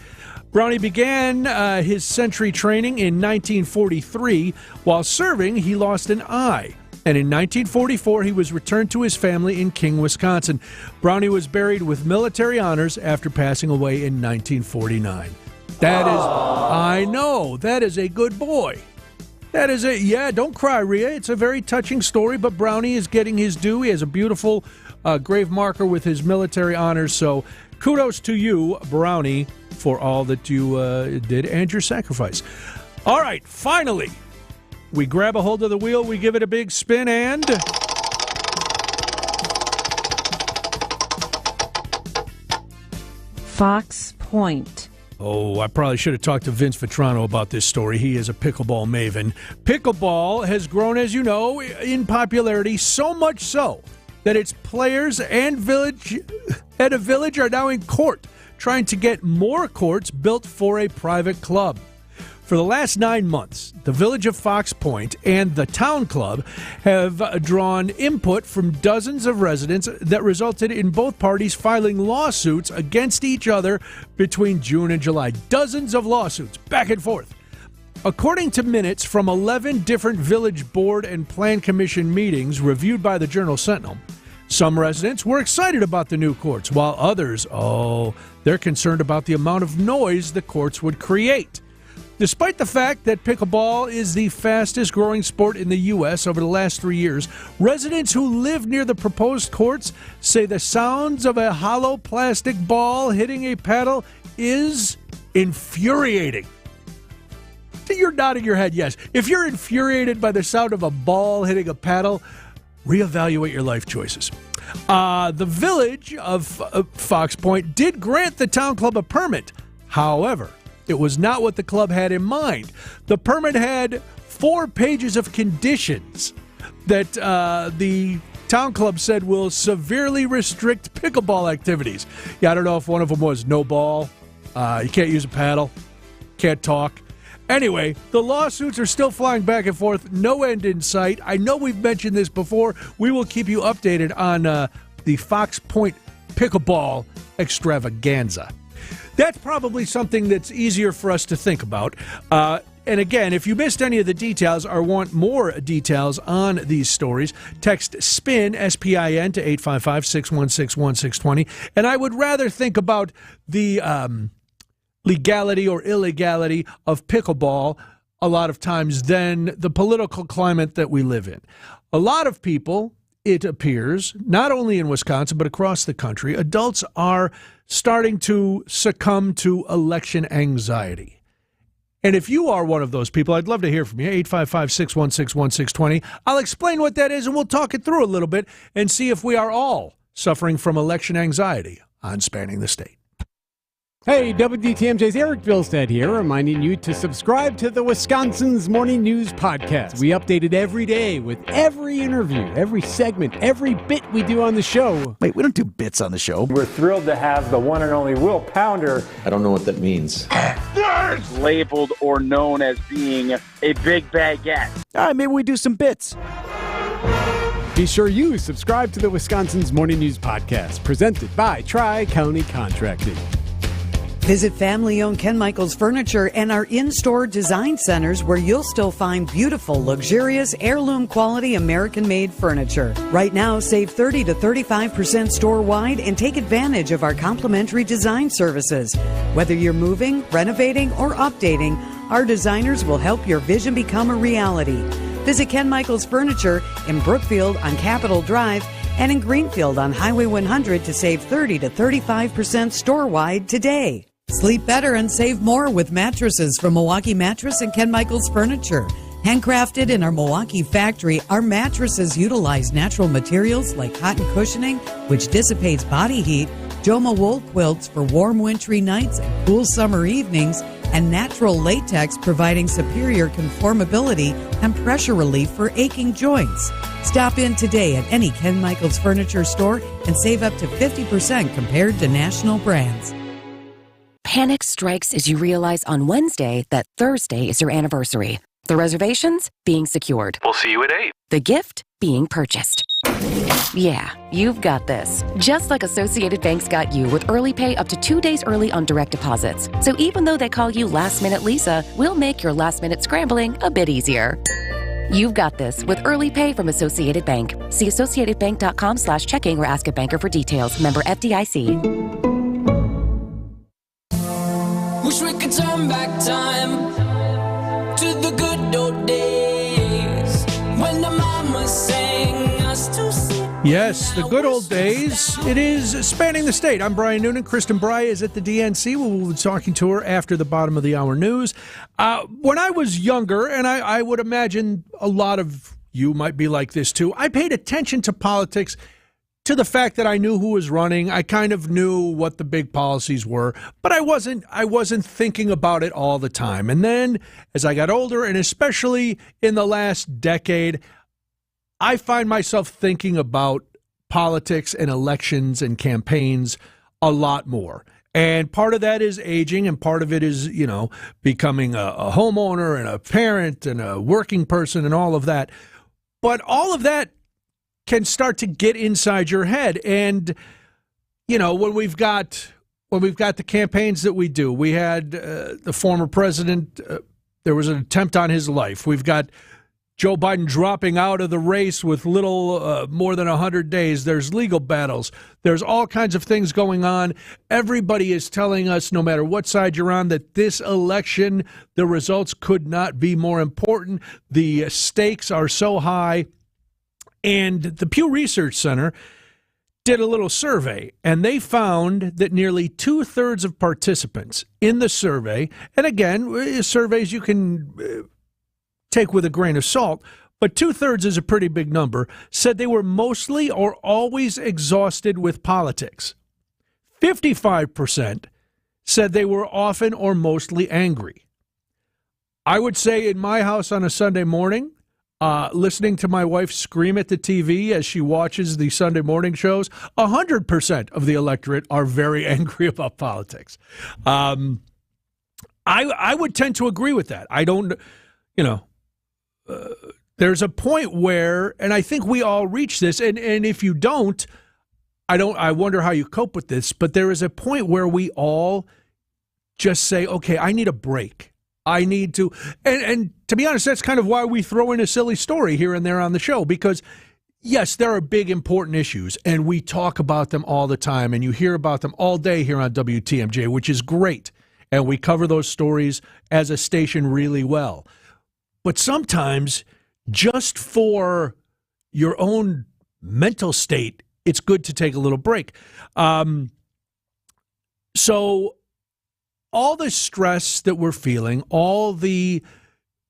Brownie began his sentry training in 1943. While serving, he lost an eye. And in 1944, he was returned to his family in King, Wisconsin. Brownie was buried with military honors after passing away in 1949. That is, I know, that is a good boy. That is a, yeah, don't cry, Rhea. It's a very touching story, but Brownie is getting his due. He has a beautiful grave marker with his military honors. So kudos to you, Brownie, for all that you did and your sacrifice. All right, finally. We grab a hold of the wheel, we give it a big spin, and Fox Point. Oh, I probably should have talked to Vince Vitrano about this story. He is a pickleball maven. Pickleball has grown, as you know, in popularity, so much so that its players and a village are now in court trying to get more courts built for a private club. For the last 9 months, the village of Fox Point and the town club have drawn input from dozens of residents that resulted in both parties filing lawsuits against each other between June and July. Dozens of lawsuits, back and forth. According to minutes from 11 different village board and plan commission meetings reviewed by the Journal-Sentinel, some residents were excited about the new courts, while others, they're concerned about the amount of noise the courts would create. Despite the fact that pickleball is the fastest growing sport in the U.S. over the last 3 years, residents who live near the proposed courts say the sounds of a hollow plastic ball hitting a paddle is infuriating. You're nodding your head, yes. If you're infuriated by the sound of a ball hitting a paddle, reevaluate your life choices. The village of Fox Point did grant the town club a permit. However, it was not what the club had in mind. The permit had 4 pages of conditions that the town club said will severely restrict pickleball activities. Yeah, I don't know if one of them was no ball, you can't use a paddle, can't talk. Anyway, the lawsuits are still flying back and forth, no end in sight. I know we've mentioned this before. We will keep you updated on the Fox Point pickleball extravaganza. That's probably something that's easier for us to think about. And again, if you missed any of the details or want more details on these stories, text SPIN, S-P-I-N, to 855-616-1620. And I would rather think about the legality or illegality of pickleball a lot of times than the political climate that we live in. A lot of people, it appears, not only in Wisconsin but across the country, adults are starting to succumb to election anxiety. And if you are one of those people, I'd love to hear from you, 855-616-1620. I'll explain what that is, and we'll talk it through a little bit and see if we are all suffering from election anxiety on Spanning the State. Hey, WTMJ's Eric Bilstead here, reminding you to subscribe to the Wisconsin's Morning News Podcast. We update it every day with every interview, every segment, every bit we do on the show. Wait, we don't do bits on the show. We're thrilled to have the one and only Will Pounder. I don't know what that means. Labeled or known as being a big baguette. All right, maybe we do some bits. Be sure you subscribe to the Wisconsin's Morning News Podcast, presented by Tri-County Contracting. Visit family-owned Ken Michaels Furniture and our in-store design centers where you'll still find beautiful, luxurious, heirloom-quality American-made furniture. Right now, save 30 to 35% store-wide and take advantage of our complimentary design services. Whether you're moving, renovating, or updating, our designers will help your vision become a reality. Visit Ken Michaels Furniture in Brookfield on Capitol Drive and in Greenfield on Highway 100 to save 30 to 35% store-wide today. Sleep better and save more with mattresses from Milwaukee Mattress and Ken Michaels Furniture. Handcrafted in our Milwaukee factory, our mattresses utilize natural materials like cotton cushioning, which dissipates body heat, Joma wool quilts for warm wintry nights and cool summer evenings, and natural latex providing superior conformability and pressure relief for aching joints. Stop in today at any Ken Michaels Furniture store and save up to 50% compared to national brands. Panic strikes as you realize on Wednesday that Thursday is your anniversary. The reservations being secured. We'll see you at 8. The gift being purchased. Yeah, you've got this. Just like Associated Bank's got you with early pay up to 2 days early on direct deposits. So even though they call you Last Minute Lisa, we'll make your last minute scrambling a bit easier. You've got this with early pay from Associated Bank. See associatedbank.com/checking or ask a banker for details. Member FDIC. Wish we could turn back time to the good old days when the mama sang us to sleep. Yes, the good old days. It is Spanning the State. I'm Brian Noonan. Kristen Bry is at the DNC. We'll be talking to her after the bottom of the hour news. When I was younger, and I would imagine a lot of you might be like this too, I paid attention to politics to the fact that I knew who was running. I kind of knew what the big policies were, but I wasn't thinking about it all the time. And then as I got older, and especially in the last decade, I find myself thinking about politics and elections and campaigns a lot more. And part of that is aging, and part of it is, becoming a homeowner and a parent and a working person and all of that. But all of that can start to get inside your head. And, when we've got the campaigns that we do, we had the former president there was an attempt on his life. We've got Joe Biden dropping out of the race with little more than 100 days. There's legal battles. There's all kinds of things going on. Everybody is telling us, no matter what side you're on, that this election, the results could not be more important. The stakes are so high. And the Pew Research Center did a little survey, and they found that nearly 2/3 of participants in the survey, and again, surveys you can take with a grain of salt, but 2/3 is a pretty big number, said they were mostly or always exhausted with politics. 55% said they were often or mostly angry. I would say in my house on a Sunday morning, listening to my wife scream at the TV as she watches the Sunday morning shows, 100% of the electorate are very angry about politics. I would tend to agree with that. I don't, there's a point where, and I think we all reach this, and if you don't, I wonder how you cope with this, but there is a point where we all just say, okay, I need a break. I need to, and to be honest, that's kind of why we throw in a silly story here and there on the show, because yes, there are big, important issues, and we talk about them all the time, and you hear about them all day here on WTMJ, which is great, and we cover those stories as a station really well. But sometimes, just for your own mental state, it's good to take a little break. So all the stress that we're feeling, all the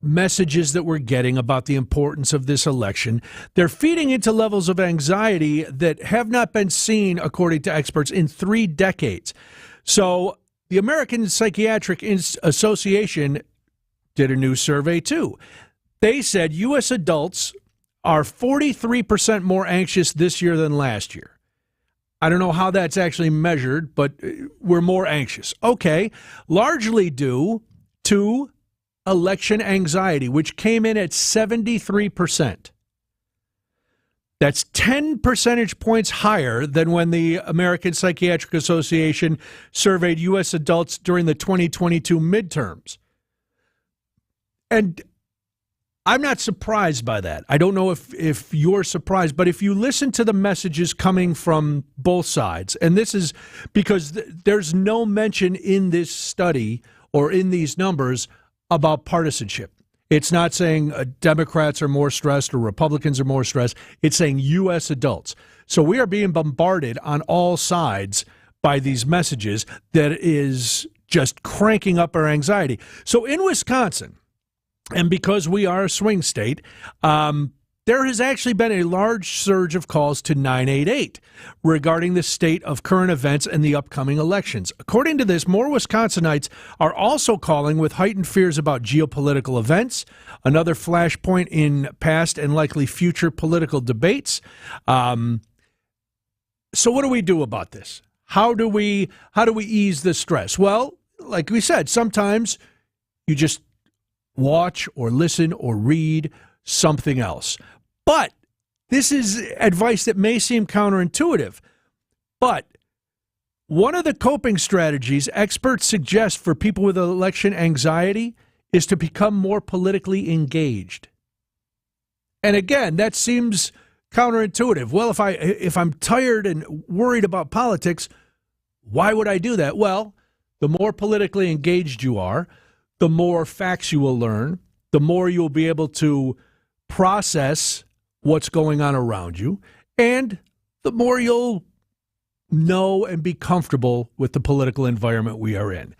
messages that we're getting about the importance of this election, they're feeding into levels of anxiety that have not been seen, according to experts, in 3 decades. So the American Psychiatric Association did a new survey, too. They said U.S. adults are 43% more anxious this year than last year. I don't know how that's actually measured, but we're more anxious. Okay, largely due to election anxiety, which came in at 73%. That's 10 percentage points higher than when the American Psychiatric Association surveyed U.S. adults during the 2022 midterms. And I'm not surprised by that. I don't know if you're surprised, but if you listen to the messages coming from both sides, and this is because there's no mention in this study or in these numbers about partisanship. It's not saying Democrats are more stressed or Republicans are more stressed. It's saying U.S. adults. So we are being bombarded on all sides by these messages that is just cranking up our anxiety. So in Wisconsin, and because we are a swing state, there has actually been a large surge of calls to 988 regarding the state of current events and the upcoming elections. According to this, more Wisconsinites are also calling with heightened fears about geopolitical events, another flashpoint in past and likely future political debates. So what do we do about this? How do we ease the stress? Well, like we said, sometimes you just watch or listen or read something else. But this is advice that may seem counterintuitive. But one of the coping strategies experts suggest for people with election anxiety is to become more politically engaged. And again, that seems counterintuitive. Well, if I'm tired and worried about politics, why would I do that? Well, the more politically engaged you are, the more facts you will learn, the more you'll be able to process what's going on around you, and the more you'll know and be comfortable with the political environment we are in.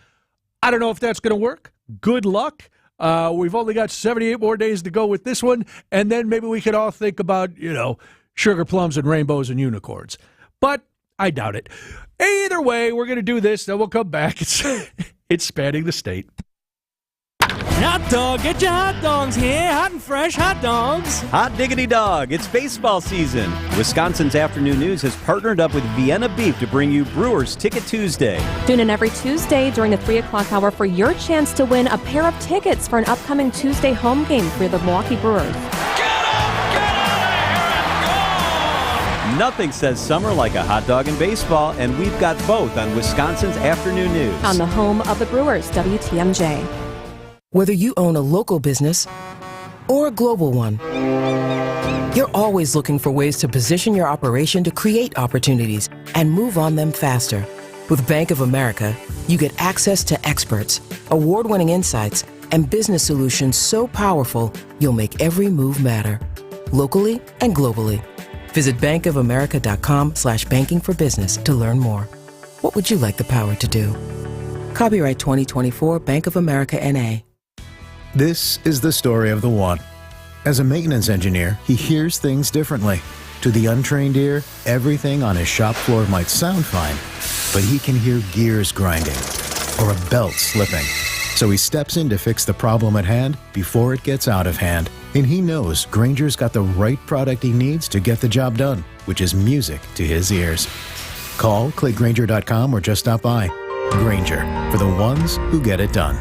I don't know if that's going to work. Good luck. We've only got 78 more days to go with this one, and then maybe we could all think about, sugar plums and rainbows and unicorns. But I doubt it. Either way, we're going to do this, then we'll come back. It's spanning the state. Hot dog, get your hot dogs here. Hot and fresh hot dogs. Hot diggity dog, it's baseball season. Wisconsin's Afternoon News has partnered up with Vienna Beef to bring you Brewers Ticket Tuesday. Tune in every Tuesday during the 3 o'clock hour for your chance to win a pair of tickets for an upcoming Tuesday home game for the Milwaukee Brewers. Nothing says summer like a hot dog in baseball, and we've got both on Wisconsin's Afternoon News. On the home of the Brewers, WTMJ. Whether you own a local business or a global one, you're always looking for ways to position your operation to create opportunities and move on them faster. With Bank of America, you get access to experts, award-winning insights, and business solutions so powerful, you'll make every move matter, locally and globally. Visit bankofamerica.com/banking for business to learn more. What would you like the power to do? Copyright 2024 Bank of America N.A. This is the story of the one. As a maintenance engineer, he hears things differently. To the untrained ear, everything on his shop floor might sound fine, but he can hear gears grinding or a belt slipping. So he steps in to fix the problem at hand before it gets out of hand. And he knows Grainger's got the right product he needs to get the job done, which is music to his ears. Call, click Grainger.com, or just stop by. Grainger, for the ones who get it done.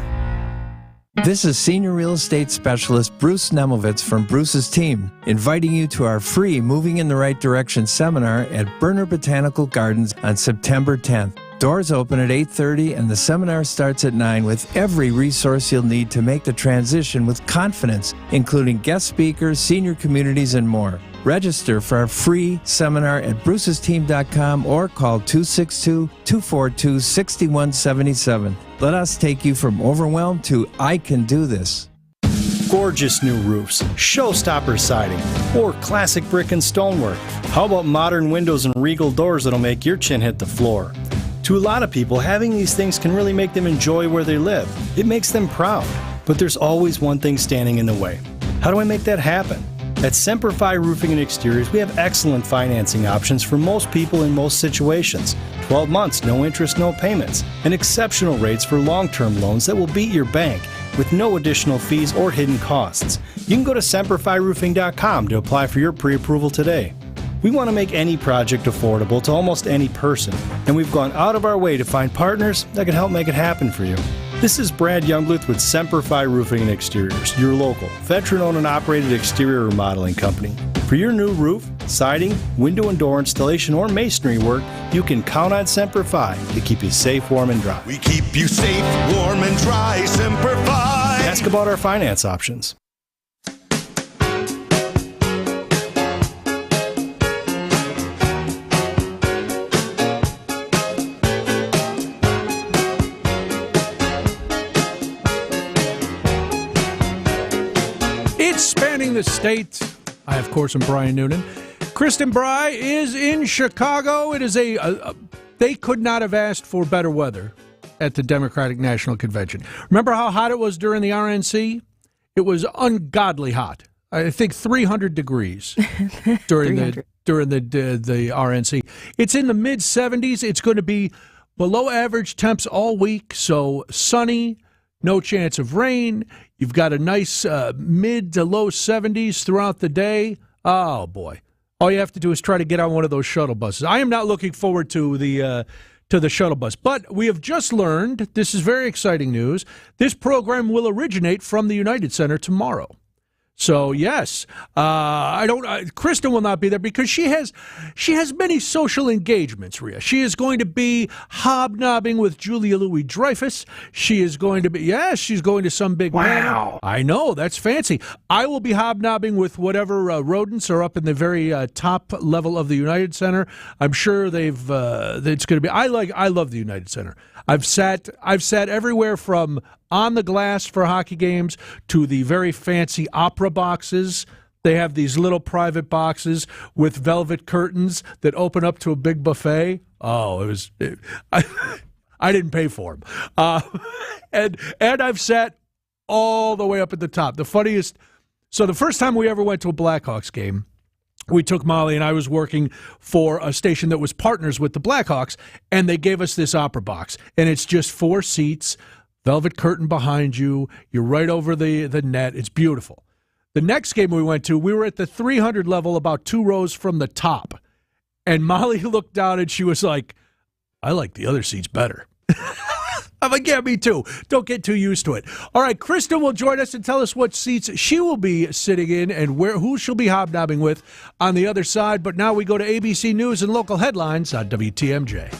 This is Senior Real Estate Specialist Bruce Nemovitz from Bruce's team, inviting you to our free Moving in the Right Direction seminar at Berner Botanical Gardens on September 10th. Doors open at 8:30 and the seminar starts at 9 with every resource you'll need to make the transition with confidence, including guest speakers, senior communities, and more. Register for our free seminar at brucesteam.com or call 262-242-6177. Let us take you from overwhelmed to I can do this. Gorgeous new roofs, showstopper siding, or classic brick and stonework. How about modern windows and regal doors that'll make your chin hit the floor? To a lot of people, having these things can really make them enjoy where they live. It makes them proud. But there's always one thing standing in the way. How do I make that happen? At Semper Fi Roofing and Exteriors, we have excellent financing options for most people in most situations. 12 months, no interest, no payments, and exceptional rates for long-term loans that will beat your bank with no additional fees or hidden costs. You can go to SemperFiRoofing.com to apply for your pre-approval today. We want to make any project affordable to almost any person, and we've gone out of our way to find partners that can help make it happen for you. This is Brad Youngbluth with Semper Fi Roofing and Exteriors, your local, veteran-owned and operated exterior remodeling company. For your new roof, siding, window and door installation, or masonry work, you can count on Semper Fi to keep you safe, warm, and dry. We keep you safe, warm, and dry, Semper Fi. Ask about our finance options. Spanning the state, I, of course, am Brian Noonan. Kristen Bry is in Chicago. It is they could not have asked for better weather at the Democratic National Convention. Remember how hot it was during the RNC? It was ungodly hot. I think 300 degrees during the RNC. It's in the mid-70s. It's going to be below average temps all week, so sunny, no chance of rain. You've got a nice mid to low 70s throughout the day. Oh, boy. All you have to do is try to get on one of those shuttle buses. I am not looking forward to the shuttle bus. But we have just learned, this is very exciting news, this program will originate from the United Center tomorrow. So, yes, Kristen will not be there because she has many social engagements, Rhea. She is going to be hobnobbing with Julia Louis-Dreyfus. She is going to be, she's going to some big panel. I know, that's fancy. I will be hobnobbing with whatever rodents are up in the very top level of the United Center. I'm sure it's going to be, I love the United Center. I've sat everywhere from on the glass for hockey games to the very fancy opera boxes. They have these little private boxes with velvet curtains that open up to a big buffet. Oh, I didn't pay for them. And I've sat all the way up at the top. The funniest, so the first time we ever went to a Blackhawks game, we took Molly, and I was working for a station that was partners with the Blackhawks, and they gave us this opera box. And it's just 4 seats, velvet curtain behind you. You're right over the net. It's beautiful. The next game we went to, we were at the 300 level, about 2 rows from the top. And Molly looked down, and she was like, I like the other seats better. I'm like, yeah, me too. Don't get too used to it. All right, Kristen will join us and tell us what seats she will be sitting in and who she'll be hobnobbing with on the other side. But now we go to ABC News and local headlines on WTMJ.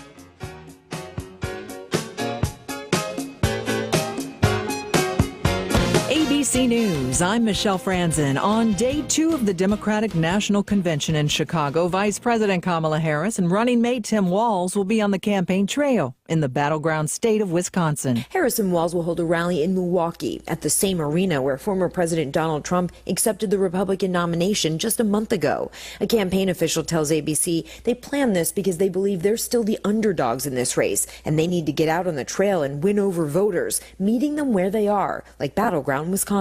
ABC News, I'm Michelle Franzen. On day 2 of the Democratic National Convention in Chicago, Vice President Kamala Harris and running mate Tim Walz will be on the campaign trail in the battleground state of Wisconsin. Harris and Walz will hold a rally in Milwaukee at the same arena where former President Donald Trump accepted the Republican nomination just a month ago. A campaign official tells ABC they planned this because they believe they're still the underdogs in this race, and they need to get out on the trail and win over voters, meeting them where they are, like battleground Wisconsin.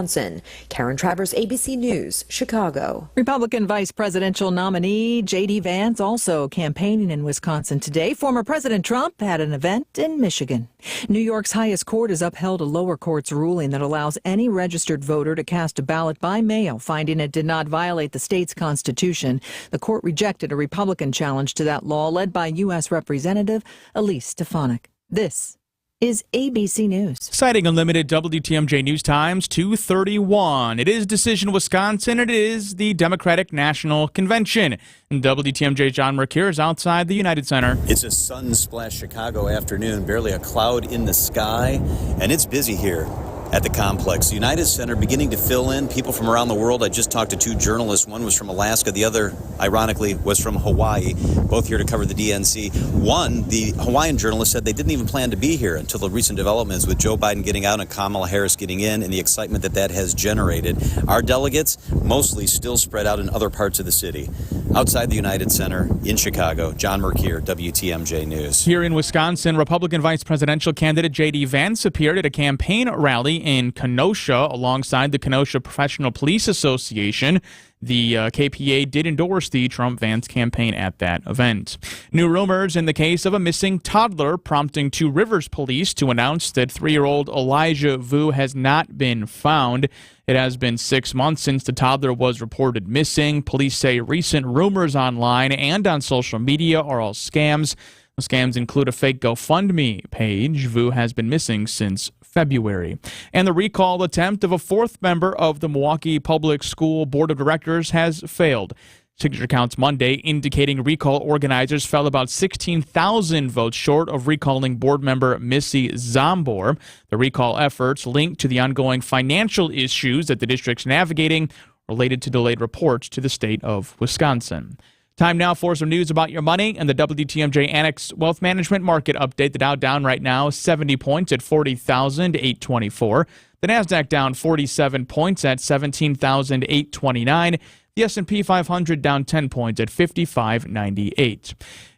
Karen Travers, ABC News, Chicago. Republican vice presidential nominee J.D. Vance also campaigning in Wisconsin today. Former President Trump had an event in Michigan. New York's highest court has upheld a lower court's ruling that allows any registered voter to cast a ballot by mail, finding it did not violate the state's constitution. The court rejected a Republican challenge to that law led by U.S. Representative Elise Stefanik. This is ABC News. Citing Unlimited WTMJ News Times 2:31. It is Decision Wisconsin. It is the Democratic National Convention. And WTMJ John Mercure is outside the United Center. It's a sun-splashed Chicago afternoon, barely a cloud in the sky, and it's busy here at the complex. The United Center beginning to fill in. People from around the world. I just talked to 2 journalists. One was from Alaska. The other, ironically, was from Hawaii. Both here to cover the DNC. One, the Hawaiian journalist, said they didn't even plan to be here until the recent developments with Joe Biden getting out and Kamala Harris getting in and the excitement that has generated. Our delegates mostly still spread out in other parts of the city. Outside the United Center in Chicago, John Mercure, WTMJ News. Here in Wisconsin, Republican vice presidential candidate J.D. Vance appeared at a campaign rally in Kenosha alongside the Kenosha Professional Police Association. The KPA did endorse the Trump-Vance campaign at that event. New rumors in the case of a missing toddler, prompting Two Rivers Police to announce that 3-year-old Elijah Vu has not been found. It has been 6 months since the toddler was reported missing. Police say recent rumors online and on social media are all scams. The scams include a fake GoFundMe page. Vu has been missing since February. And the recall attempt of a 4th member of the Milwaukee Public School Board of Directors has failed. Signature counts Monday indicating recall organizers fell about 16,000 votes short of recalling board member Missy Zombor. The recall efforts linked to the ongoing financial issues that the district's navigating related to delayed reports to the state of Wisconsin. Time now for some news about your money and the WTMJ Annex Wealth Management Market Update. The Dow down right now 70 points at 40,824. The Nasdaq down 47 points at 17,829. The S&P 500 down 10 points at 5598.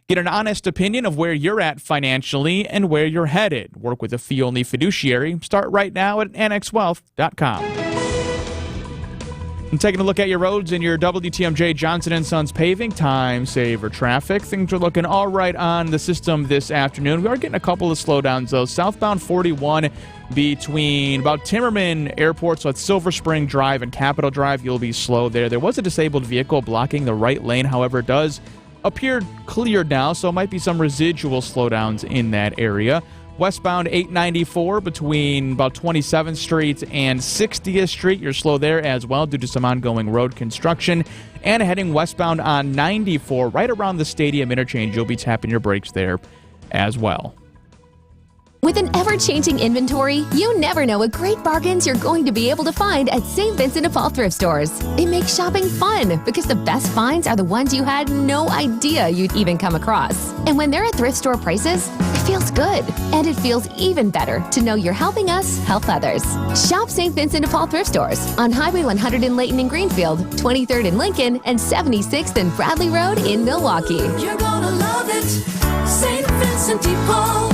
Get an honest opinion of where you're at financially and where you're headed. Work with a fee-only fiduciary. Start right now at annexwealth.com. And taking a look at your roads in your WTMJ Johnson & Sons paving time saver traffic. Things are looking all right on the system this afternoon. We are getting a couple of slowdowns, though. Southbound 41 between about Timmerman Airport, so it's Silver Spring Drive and Capitol Drive. You'll be slow there. There was a disabled vehicle blocking the right lane. However, it does appear cleared now, so it might be some residual slowdowns in that area. Westbound 894 between about 27th Street and 60th Street. You're slow there as well due to some ongoing road construction. And heading westbound on 94 right around the stadium interchange. You'll be tapping your brakes there as well. With an ever-changing inventory, you never know what great bargains you're going to be able to find at St. Vincent de Paul thrift stores. It makes shopping fun because the best finds are the ones you had no idea you'd even come across. And when they're at thrift store prices, it feels good. And it feels even better to know you're helping us help others. Shop St. Vincent de Paul thrift stores on Highway 100 in Layton and Greenfield, 23rd in Lincoln, and 76th and Bradley Road in Milwaukee. You're gonna love it, St. Vincent de Paul.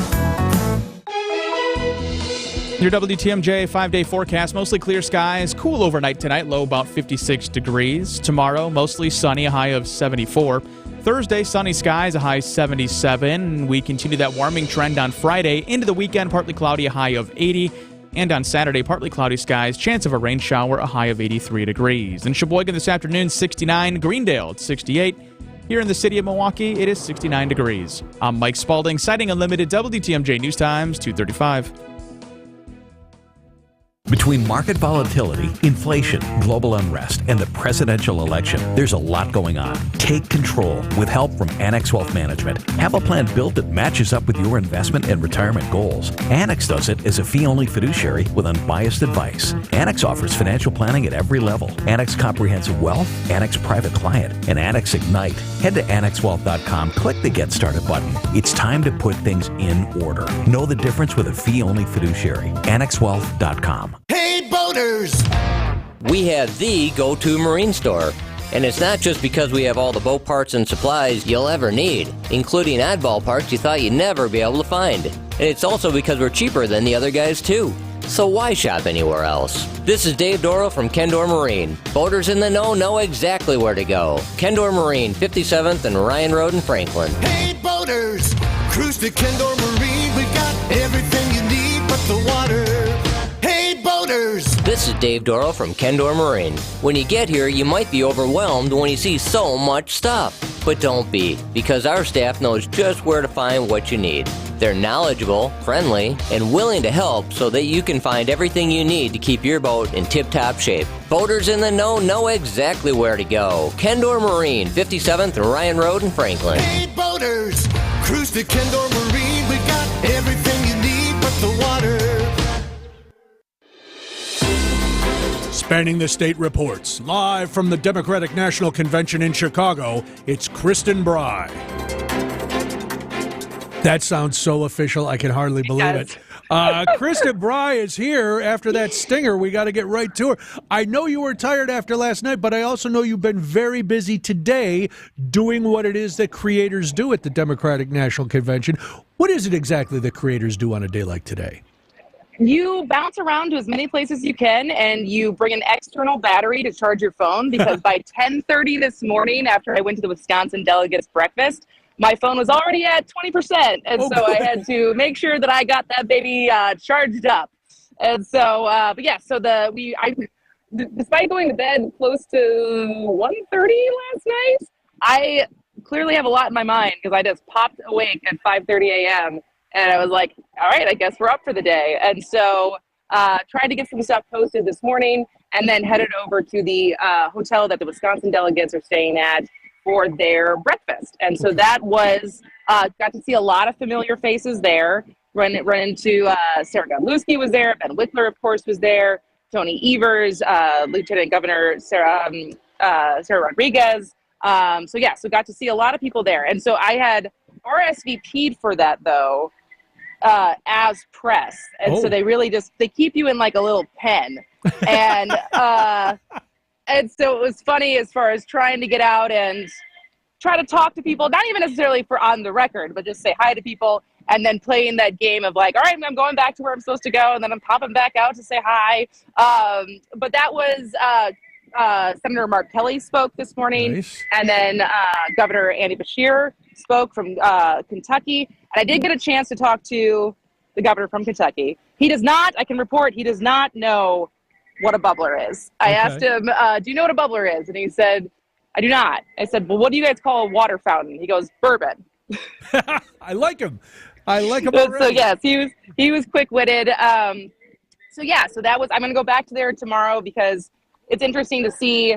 Your WTMJ 5-day forecast, mostly clear skies, cool overnight tonight, low about 56 degrees. Tomorrow, mostly sunny, a high of 74. Thursday, sunny skies, a high 77. We continue that warming trend on Friday. Into the weekend, partly cloudy, a high of 80. And on Saturday, partly cloudy skies, chance of a rain shower, a high of 83 degrees. In Sheboygan this afternoon, 69. Greendale at 68. Here in the city of Milwaukee, it is 69 degrees. I'm Mike Spalding, citing Unlimited WTMJ News Times 2:35. Between market volatility, inflation, global unrest, and the presidential election, there's a lot going on. Take control with help from Annex Wealth Management. Have a plan built that matches up with your investment and retirement goals. Annex does it as a fee-only fiduciary with unbiased advice. Annex offers financial planning at every level. Annex Comprehensive Wealth, Annex Private Client, and Annex Ignite. Head to AnnexWealth.com, click the Get Started button. It's time to put things in order. Know the difference with a fee-only fiduciary. AnnexWealth.com. Hey, boaters! We have the go-to marine store. And it's not just because we have all the boat parts and supplies you'll ever need, including oddball parts you thought you'd never be able to find. And it's also because we're cheaper than the other guys, too. So why shop anywhere else? This is Dave Doro from Kendor Marine. Boaters in the know exactly where to go. Kendor Marine, 57th and Ryan Road in Franklin. Hey, boaters! Cruise to Kendor Marine. We got everything you need but the water. Hey, boaters! This is Dave Doro from Kendor Marine. When you get here, you might be overwhelmed when you see so much stuff. But don't be, because our staff knows just where to find what you need. They're knowledgeable, friendly, and willing to help so that you can find everything you need to keep your boat in tip-top shape. Boaters in the know exactly where to go. Kendor Marine, 57th and Ryan Road in Franklin. Hey, boaters! Cruise to Kendor Marine. We got everything you need but the water. Spanning the State reports, live from the Democratic National Convention in Chicago, it's Kristen Bry. That sounds so official, I can hardly believe it. Kristen Bry is here after that stinger. We got to get right to her. I know you were tired after last night, but I also know you've been very busy today doing what it is that creators do at the Democratic National Convention. What is it exactly that creators do on a day like today? You bounce around to as many places as you can, and you bring an external battery to charge your phone, because by 10:30 this morning, after I went to the Wisconsin Delegates Breakfast, my phone was already at 20%, and so I had to make sure that I got that baby charged up. And so, but yeah, so despite going to bed close to 1:30 last night, I clearly have a lot in my mind, because I just popped awake at 5:30 a.m., and I was like, all right, I guess we're up for the day. And so tried to get some stuff posted this morning, and then headed over to the hotel that the Wisconsin delegates are staying at for their breakfast. And so that was, got to see a lot of familiar faces there. Run into Sarah Godlewski was there. Ben Wickler, of course, was there. Tony Evers, Lieutenant Governor Sarah Rodriguez. So got to see a lot of people there. And so I had RSVP'd for that, though, as press. And so they really they keep you in like a little pen. And and so it was funny as far as trying to get out and try to talk to people, not even necessarily for on the record, but just say hi to people, and then playing that game of like, all right, I'm going back to where I'm supposed to go, and then I'm popping back out to say hi. But that was Senator Mark Kelly spoke this morning. Nice. And then Governor Andy Beshear spoke from Kentucky. And I did get a chance to talk to the governor from Kentucky. He does not, I can report, he does not know what a bubbler is. I asked him, do you know what a bubbler is? And he said, I do not. I said, well, what do you guys call a water fountain? He goes, bourbon. I like him. I like him already. So yes, he was quick-witted. So that was, I'm going to go back to there tomorrow, because it's interesting to see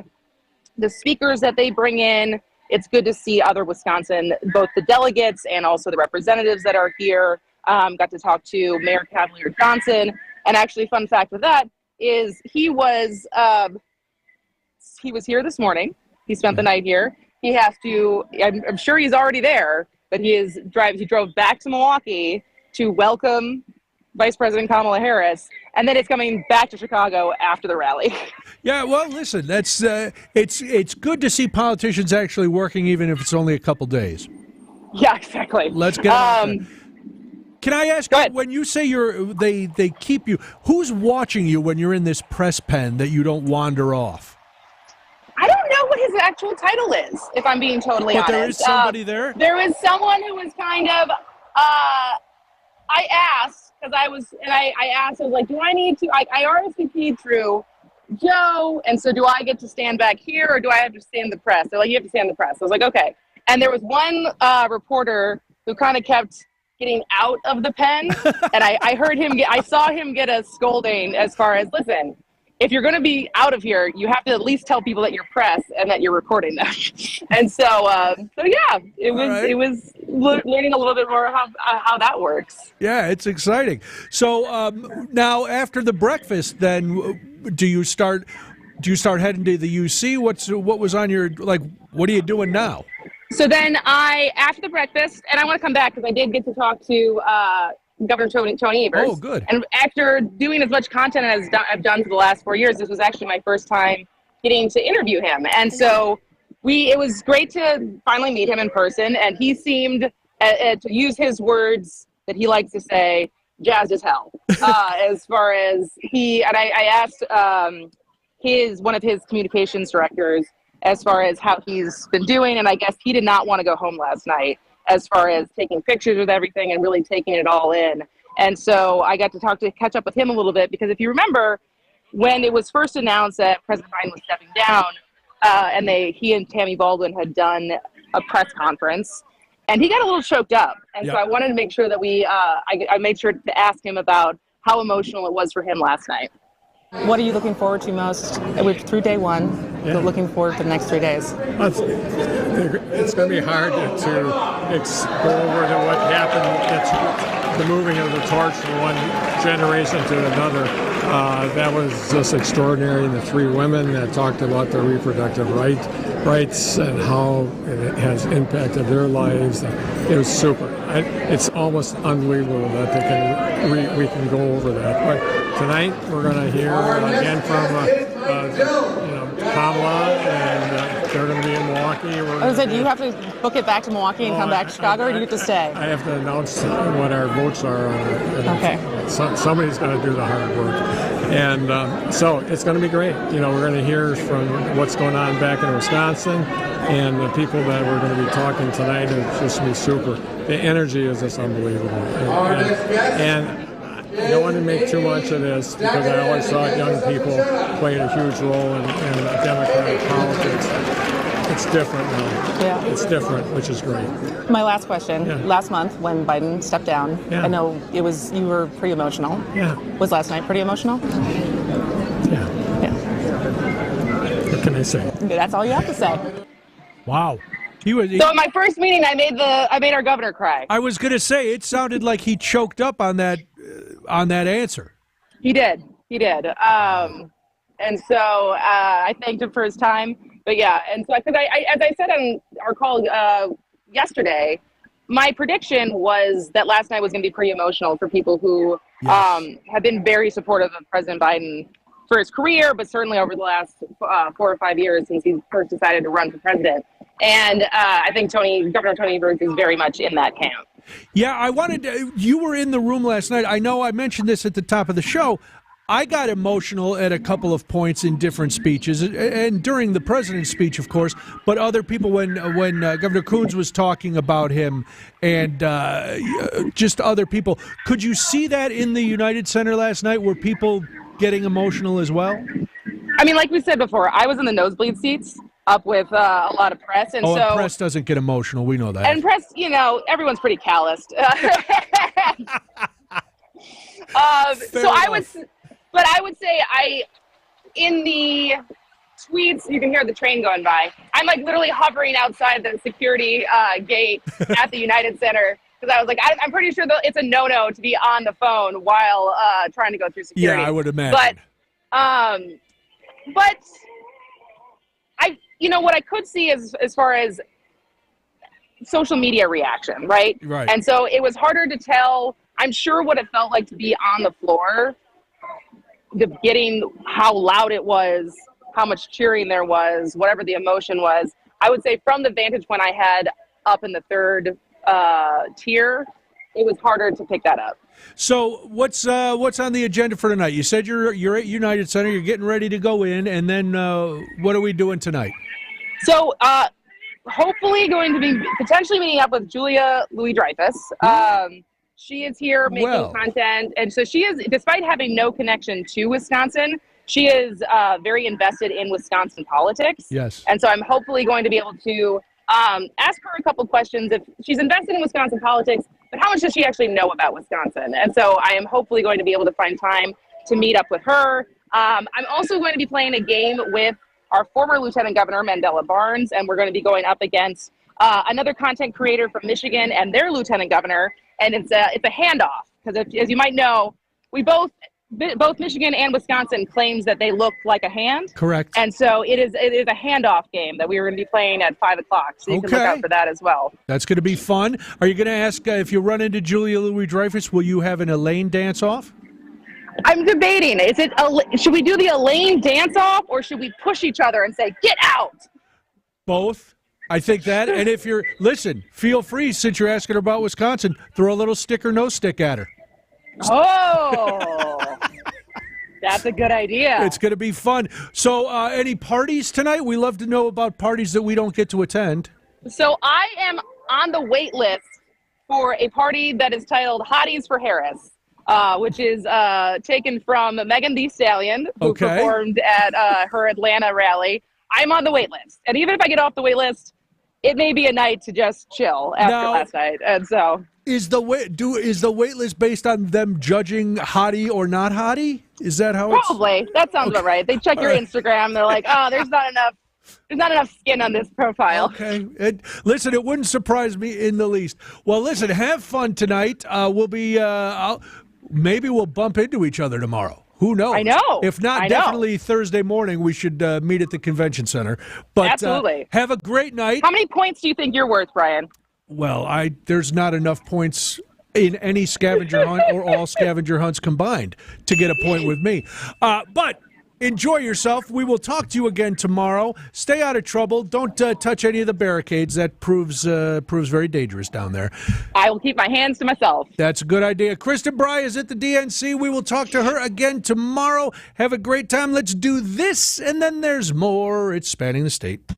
the speakers that they bring in. It's good to see other Wisconsin, both the delegates and also the representatives that are here. Got to talk to Mayor Cavalier Johnson. And actually, fun fact with that is he was here this morning. He spent the night here. He has to, I'm sure he's already there, but he drove back to Milwaukee to welcome Vice President Kamala Harris, and then it's coming back to Chicago after the rally. Yeah, well, listen, that's it's good to see politicians actually working, even if it's only a couple days. Yeah, exactly. Let's get on. Can I ask you, when you say they keep you, who's watching you when you're in this press pen that you don't wander off? I don't know what his actual title is, if I'm being totally honest. But there is somebody there? There was someone who was kind of, I asked, because I asked, I was like, do I need to, I RSVP'd through Joe, and so do I get to stand back here, or do I have to stand the press? They're like, you have to stand the press. I was like, okay. And there was one reporter who kind of kept getting out of the pen, and I saw him get a scolding as far as, listen, if you're going to be out of here, you have to at least tell people that you're press and that you're recording them. And so yeah, it was learning a little bit more how that works. Yeah, it's exciting. So now after the breakfast, then do you start heading to the UC? What was on your, like, what are you doing now? So then after the breakfast, and I want to come back because I did get to talk to Governor Tony Evers. Oh, good. And after doing as much content as I've done for the last 4 years, this was actually my first time getting to interview him. And so it was great to finally meet him in person. And he seemed, to use his words that he likes to say, jazzed as hell. As far as I asked one of his communications directors as far as how he's been doing. And I guess he did not want to go home last night, as far as taking pictures with everything and really taking it all in. And so I got to catch up with him a little bit, because if you remember, when it was first announced that President Biden was stepping down, and he and Tammy Baldwin had done a press conference, and he got a little choked up. And so I wanted to make sure that I made sure to ask him about how emotional it was for him last night. What are you looking forward to most? We're through day one, but looking forward to the next 3 days. It's going to be hard to go over to what happened. It's the moving of the torch from one generation to another. That was just extraordinary. The three women that talked about their reproductive rights and how it has impacted their lives. It was super. It's almost unbelievable that we can go over that. But tonight we're going to hear again from Kamala, and they're going to be in Milwaukee. Do you have to book it back to Milwaukee and come back to Chicago, or do you get to stay? I have to announce what our votes are on it. Okay. Somebody's going to do the hard work. And so it's going to be great. We're going to hear from what's going on back in Wisconsin, and the people that we're going to be talking tonight are just going to be super. The energy is just unbelievable. And I don't want to make too much of this, because I always thought young people played a huge role in Democratic politics. It's different now. Yeah. It's different, which is great. My last question. Yeah. Last month, when Biden stepped down, I know you were pretty emotional. Yeah. Was last night pretty emotional? Yeah. What can I say? That's all you have to say. Wow. So at my first meeting, I made our governor cry. I was going to say, it sounded like he choked up on that answer. He did. And so I thanked him for his time. But yeah, and so as I said on our call yesterday, my prediction was that last night was going to be pretty emotional for people who have been very supportive of President Biden for his career, but certainly over the last 4 or 5 years since he first decided to run for president. And I think Governor Tony Evers is very much in that camp. Yeah, you were in the room last night. I know I mentioned this at the top of the show. I got emotional at a couple of points in different speeches, and during the president's speech, of course, but other people when Governor Coons was talking about him, and just other people. Could you see that in the United Center last night? Were people getting emotional as well? I mean, like we said before, I was in the nosebleed seats up with a lot of press. And and press doesn't get emotional. We know that. And press, everyone's pretty calloused. But I would say in the tweets, you can hear the train going by. I'm like literally hovering outside the security gate at the United Center, because I was like, I'm pretty sure that it's a no-no to be on the phone while trying to go through security. Yeah, I would imagine. But what I could see is as far as social media reaction, right? Right. And so it was harder to tell, I'm sure, what it felt like to be on the floor, getting how loud it was, how much cheering there was, whatever the emotion was. I would say from the vantage point I had up in the third tier, it was harder to pick that up. So what's on the agenda for tonight? You said you're at United Center, you're getting ready to go in, and then what are we doing tonight? So hopefully going to be potentially meeting up with Julia Louis-Dreyfus. She is here making content, and so she is, despite having no connection to Wisconsin, she is very invested in Wisconsin politics. Yes. And so I'm hopefully going to be able to ask her a couple questions. If she's invested in Wisconsin politics, but how much does she actually know about Wisconsin? And so I am hopefully going to be able to find time to meet up with her. I'm also going to be playing a game with our former Lieutenant Governor, Mandela Barnes, and we're going to be going up against another content creator from Michigan and their Lieutenant Governor, and it's a handoff, because as you might know, we both Michigan and Wisconsin claims that they look like a hand. Correct. And so it is a handoff game that we were going to be playing at 5 o'clock, so you can look out for that as well. That's going to be fun. Are you going to ask if you run into Julia Louis-Dreyfus, will you have an Elaine dance-off? I'm debating. Should we do the Elaine dance-off, or should we push each other and say, get out? Both. I think that. And if listen, feel free, since you're asking her about Wisconsin, throw a little stick or no stick at her. Oh, that's a good idea. It's going to be fun. So any parties tonight? We love to know about parties that we don't get to attend. So I am on the wait list for a party that is titled Hotties for Harris. Which is taken from Megan Thee Stallion, who performed at her Atlanta rally. I'm on the wait list. And even if I get off the wait list, it may be a night to just chill after last night. And so is the wait list based on them judging hottie or not hottie? Is that how Probably. That sounds about right. They check your Instagram. They're like, oh, there's not enough skin on this profile. Okay. Listen, it wouldn't surprise me in the least. Well, listen, have fun tonight. We'll be maybe we'll bump into each other tomorrow. Who knows? I know. If not, definitely Thursday morning we should meet at the convention center. But absolutely. Have a great night. How many points do you think you're worth, Brian? Well, there's not enough points in any scavenger hunt or all scavenger hunts combined to get a point with me. But enjoy yourself. We will talk to you again tomorrow. Stay out of trouble. Don't touch any of the barricades. That proves very dangerous down there. I will keep my hands to myself. That's a good idea. Kristen Bry is at the DNC. We will talk to her again tomorrow. Have a great time. Let's do this, and then there's more. It's Spanning the State.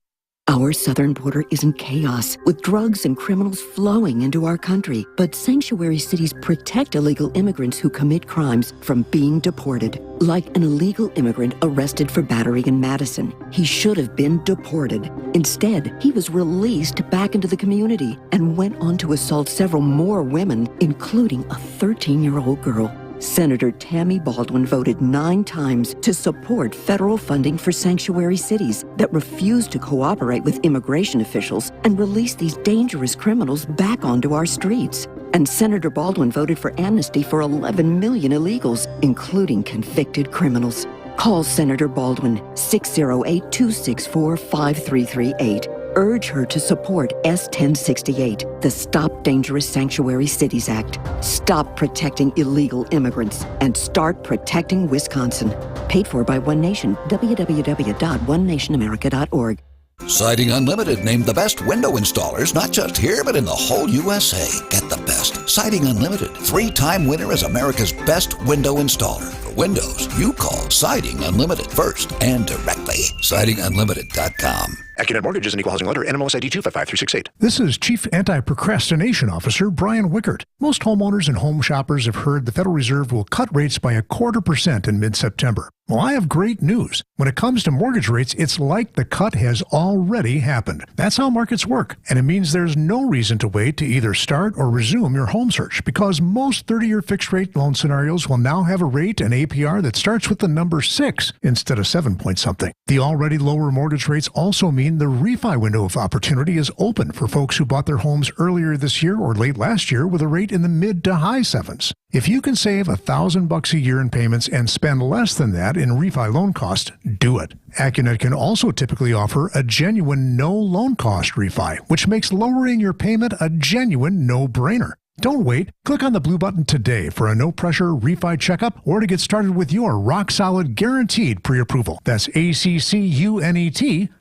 Our southern border is in chaos, with drugs and criminals flowing into our country. But sanctuary cities protect illegal immigrants who commit crimes from being deported. Like an illegal immigrant arrested for battery in Madison. He should have been deported. Instead, he was released back into the community and went on to assault several more women, including a 13-year-old girl. Senator Tammy Baldwin voted 9 times to support federal funding for sanctuary cities that refuse to cooperate with immigration officials and release these dangerous criminals back onto our streets. And Senator Baldwin voted for amnesty for 11 million illegals, including convicted criminals. Call Senator Baldwin, 608-264-5338. Urge her to support S-1068, the Stop Dangerous Sanctuary Cities Act. Stop protecting illegal immigrants and start protecting Wisconsin. Paid for by One Nation, www.onenationamerica.org. Siding Unlimited named the best window installers, not just here, but in the whole USA. Get the best. Siding Unlimited, 3-time winner as America's best window installer. For windows, you call Siding Unlimited first and directly. SidingUnlimited.com. AccuNet Mortgage is an equal housing lender. NMLS ID 255368. This is Chief Anti-Procrastination Officer Brian Wickert. Most homeowners and home shoppers have heard the Federal Reserve will cut rates by 0.25% in mid-September. Well, I have great news. When it comes to mortgage rates, it's like the cut has already happened. That's how markets work, and it means there's no reason to wait to either start or resume your home search, because most 30-year fixed-rate loan scenarios will now have a rate and APR that starts with the number 6 instead of 7-point-something. The already lower mortgage rates also mean the refi window of opportunity is open for folks who bought their homes earlier this year or late last year with a rate in the mid to high 7s. If you can save $1,000 a year in payments and spend less than that in refi loan cost, do it. AccuNet can also typically offer a genuine no loan cost refi, which makes lowering your payment a genuine no-brainer. Don't wait. Click on the blue button today for a no-pressure refi checkup or to get started with your rock-solid guaranteed pre-approval. That's ACCUNET.com.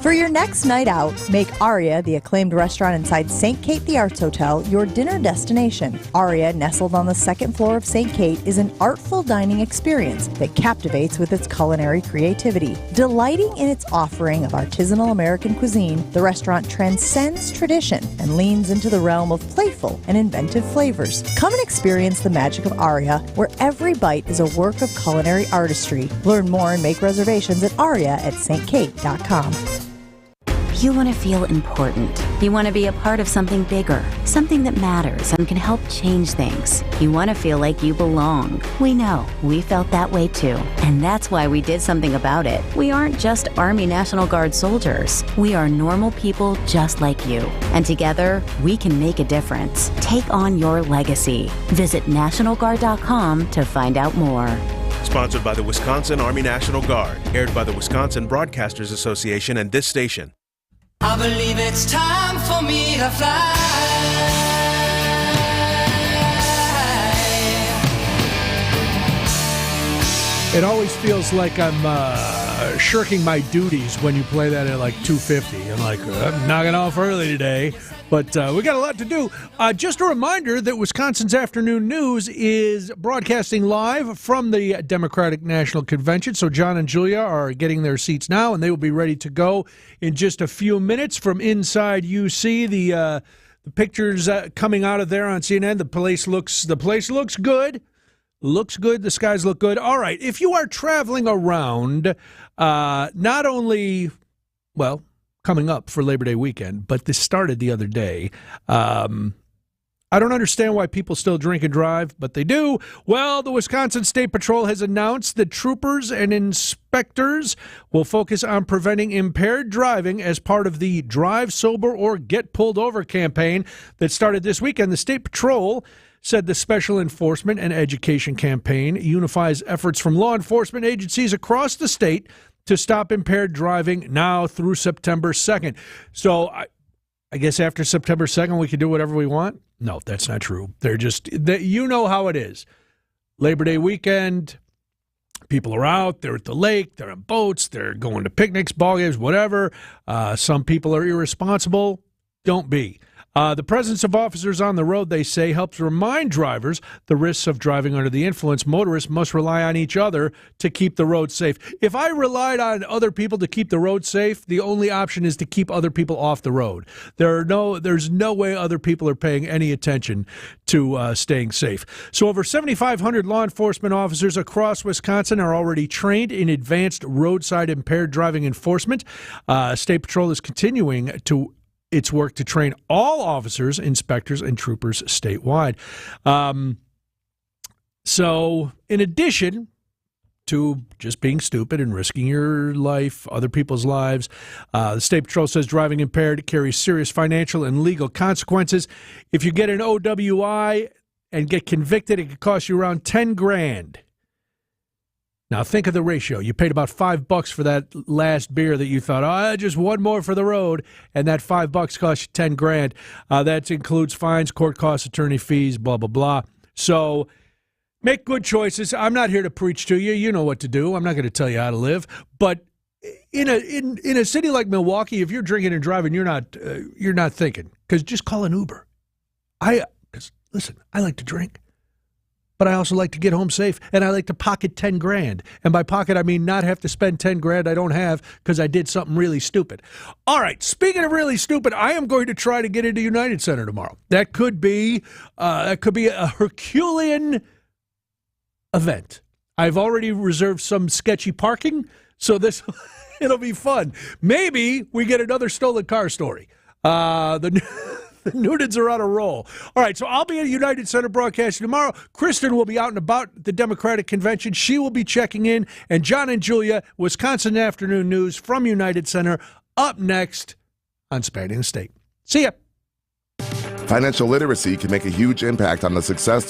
For your next night out, make Aria, the acclaimed restaurant inside St. Kate the Arts Hotel, your dinner destination. Aria, nestled on the second floor of St. Kate, is an artful dining experience that captivates with its culinary creativity. Delighting in its offering of artisanal American cuisine, the restaurant transcends tradition and leans into the realm of playful and inventive flavors. Come and experience the magic of Aria, where every bite is a work of culinary artistry. Learn more and make reservations at aria@stkate.com. You want to feel important. You want to be a part of something bigger, something that matters and can help change things. You want to feel like you belong. We know. We felt that way too. And that's why we did something about it. We aren't just Army National Guard soldiers. We are normal people just like you. And together, we can make a difference. Take on your legacy. Visit NationalGuard.com to find out more. Sponsored by the Wisconsin Army National Guard. Aired by the Wisconsin Broadcasters Association and this station. I believe it's time for me to fly. It always feels like I'm shirking my duties when you play that at like 2:50. I'm like, I'm knocking off early today, but we got a lot to do. Just a reminder that Wisconsin's Afternoon News is broadcasting live from the Democratic National Convention. So John and Julia are getting their seats now, and they will be ready to go in just a few minutes from inside UC. The pictures coming out of there on CNN. The place looks good. Looks good. The skies look good. All right. If you are traveling around, not only, well, coming up for Labor Day weekend, but this started the other day. I don't understand why people still drink and drive, but they do. Well, the Wisconsin State Patrol has announced that troopers and inspectors will focus on preventing impaired driving as part of the Drive Sober or Get Pulled Over campaign that started this weekend. The State Patrol said the Special Enforcement and Education campaign unifies efforts from law enforcement agencies across the state to stop impaired driving now through September 2nd. So I guess after September 2nd, we can do whatever we want? No, that's not true. You know how it is. Labor Day weekend, people are out, they're at the lake, they're on boats, they're going to picnics, ball games, whatever. Some people are irresponsible. Don't be. The presence of officers on the road, they say, helps remind drivers the risks of driving under the influence. Motorists must rely on each other to keep the road safe. If I relied on other people to keep the road safe, the only option is to keep other people off the road. There's no way other people are paying any attention to staying safe. So over 7,500 law enforcement officers across Wisconsin are already trained in advanced roadside impaired driving enforcement. State Patrol is continuing its work to train all officers, inspectors, and troopers statewide. So in addition to just being stupid and risking your life, other people's lives, the State Patrol says driving impaired carries serious financial and legal consequences. If you get an OWI and get convicted, it could cost you around $10,000. Now, think of the ratio. You paid about $5 for that last beer that you thought, just one more for the road, and that $5 cost you $10,000. That includes fines, court costs, attorney fees, blah, blah, blah. So make good choices. I'm not here to preach to you. You know what to do. I'm not going to tell you how to live. But in a city like Milwaukee, if you're drinking and driving, you're not thinking. Because just call an Uber. Listen, I like to drink. But I also like to get home safe, and I like to pocket $10,000. And by pocket, I mean not have to spend $10,000 I don't have because I did something really stupid. All right, speaking of really stupid, I am going to try to get into United Center tomorrow. That could be a Herculean event. I've already reserved some sketchy parking, so it'll be fun. Maybe we get another stolen car story. The Newtons are on a roll. All right, so I'll be at United Center broadcasting tomorrow. Kristen will be out and about the Democratic Convention. She will be checking in. And John and Julia, Wisconsin Afternoon News from United Center, up next on Spanning the State. See ya. Financial literacy can make a huge impact on the success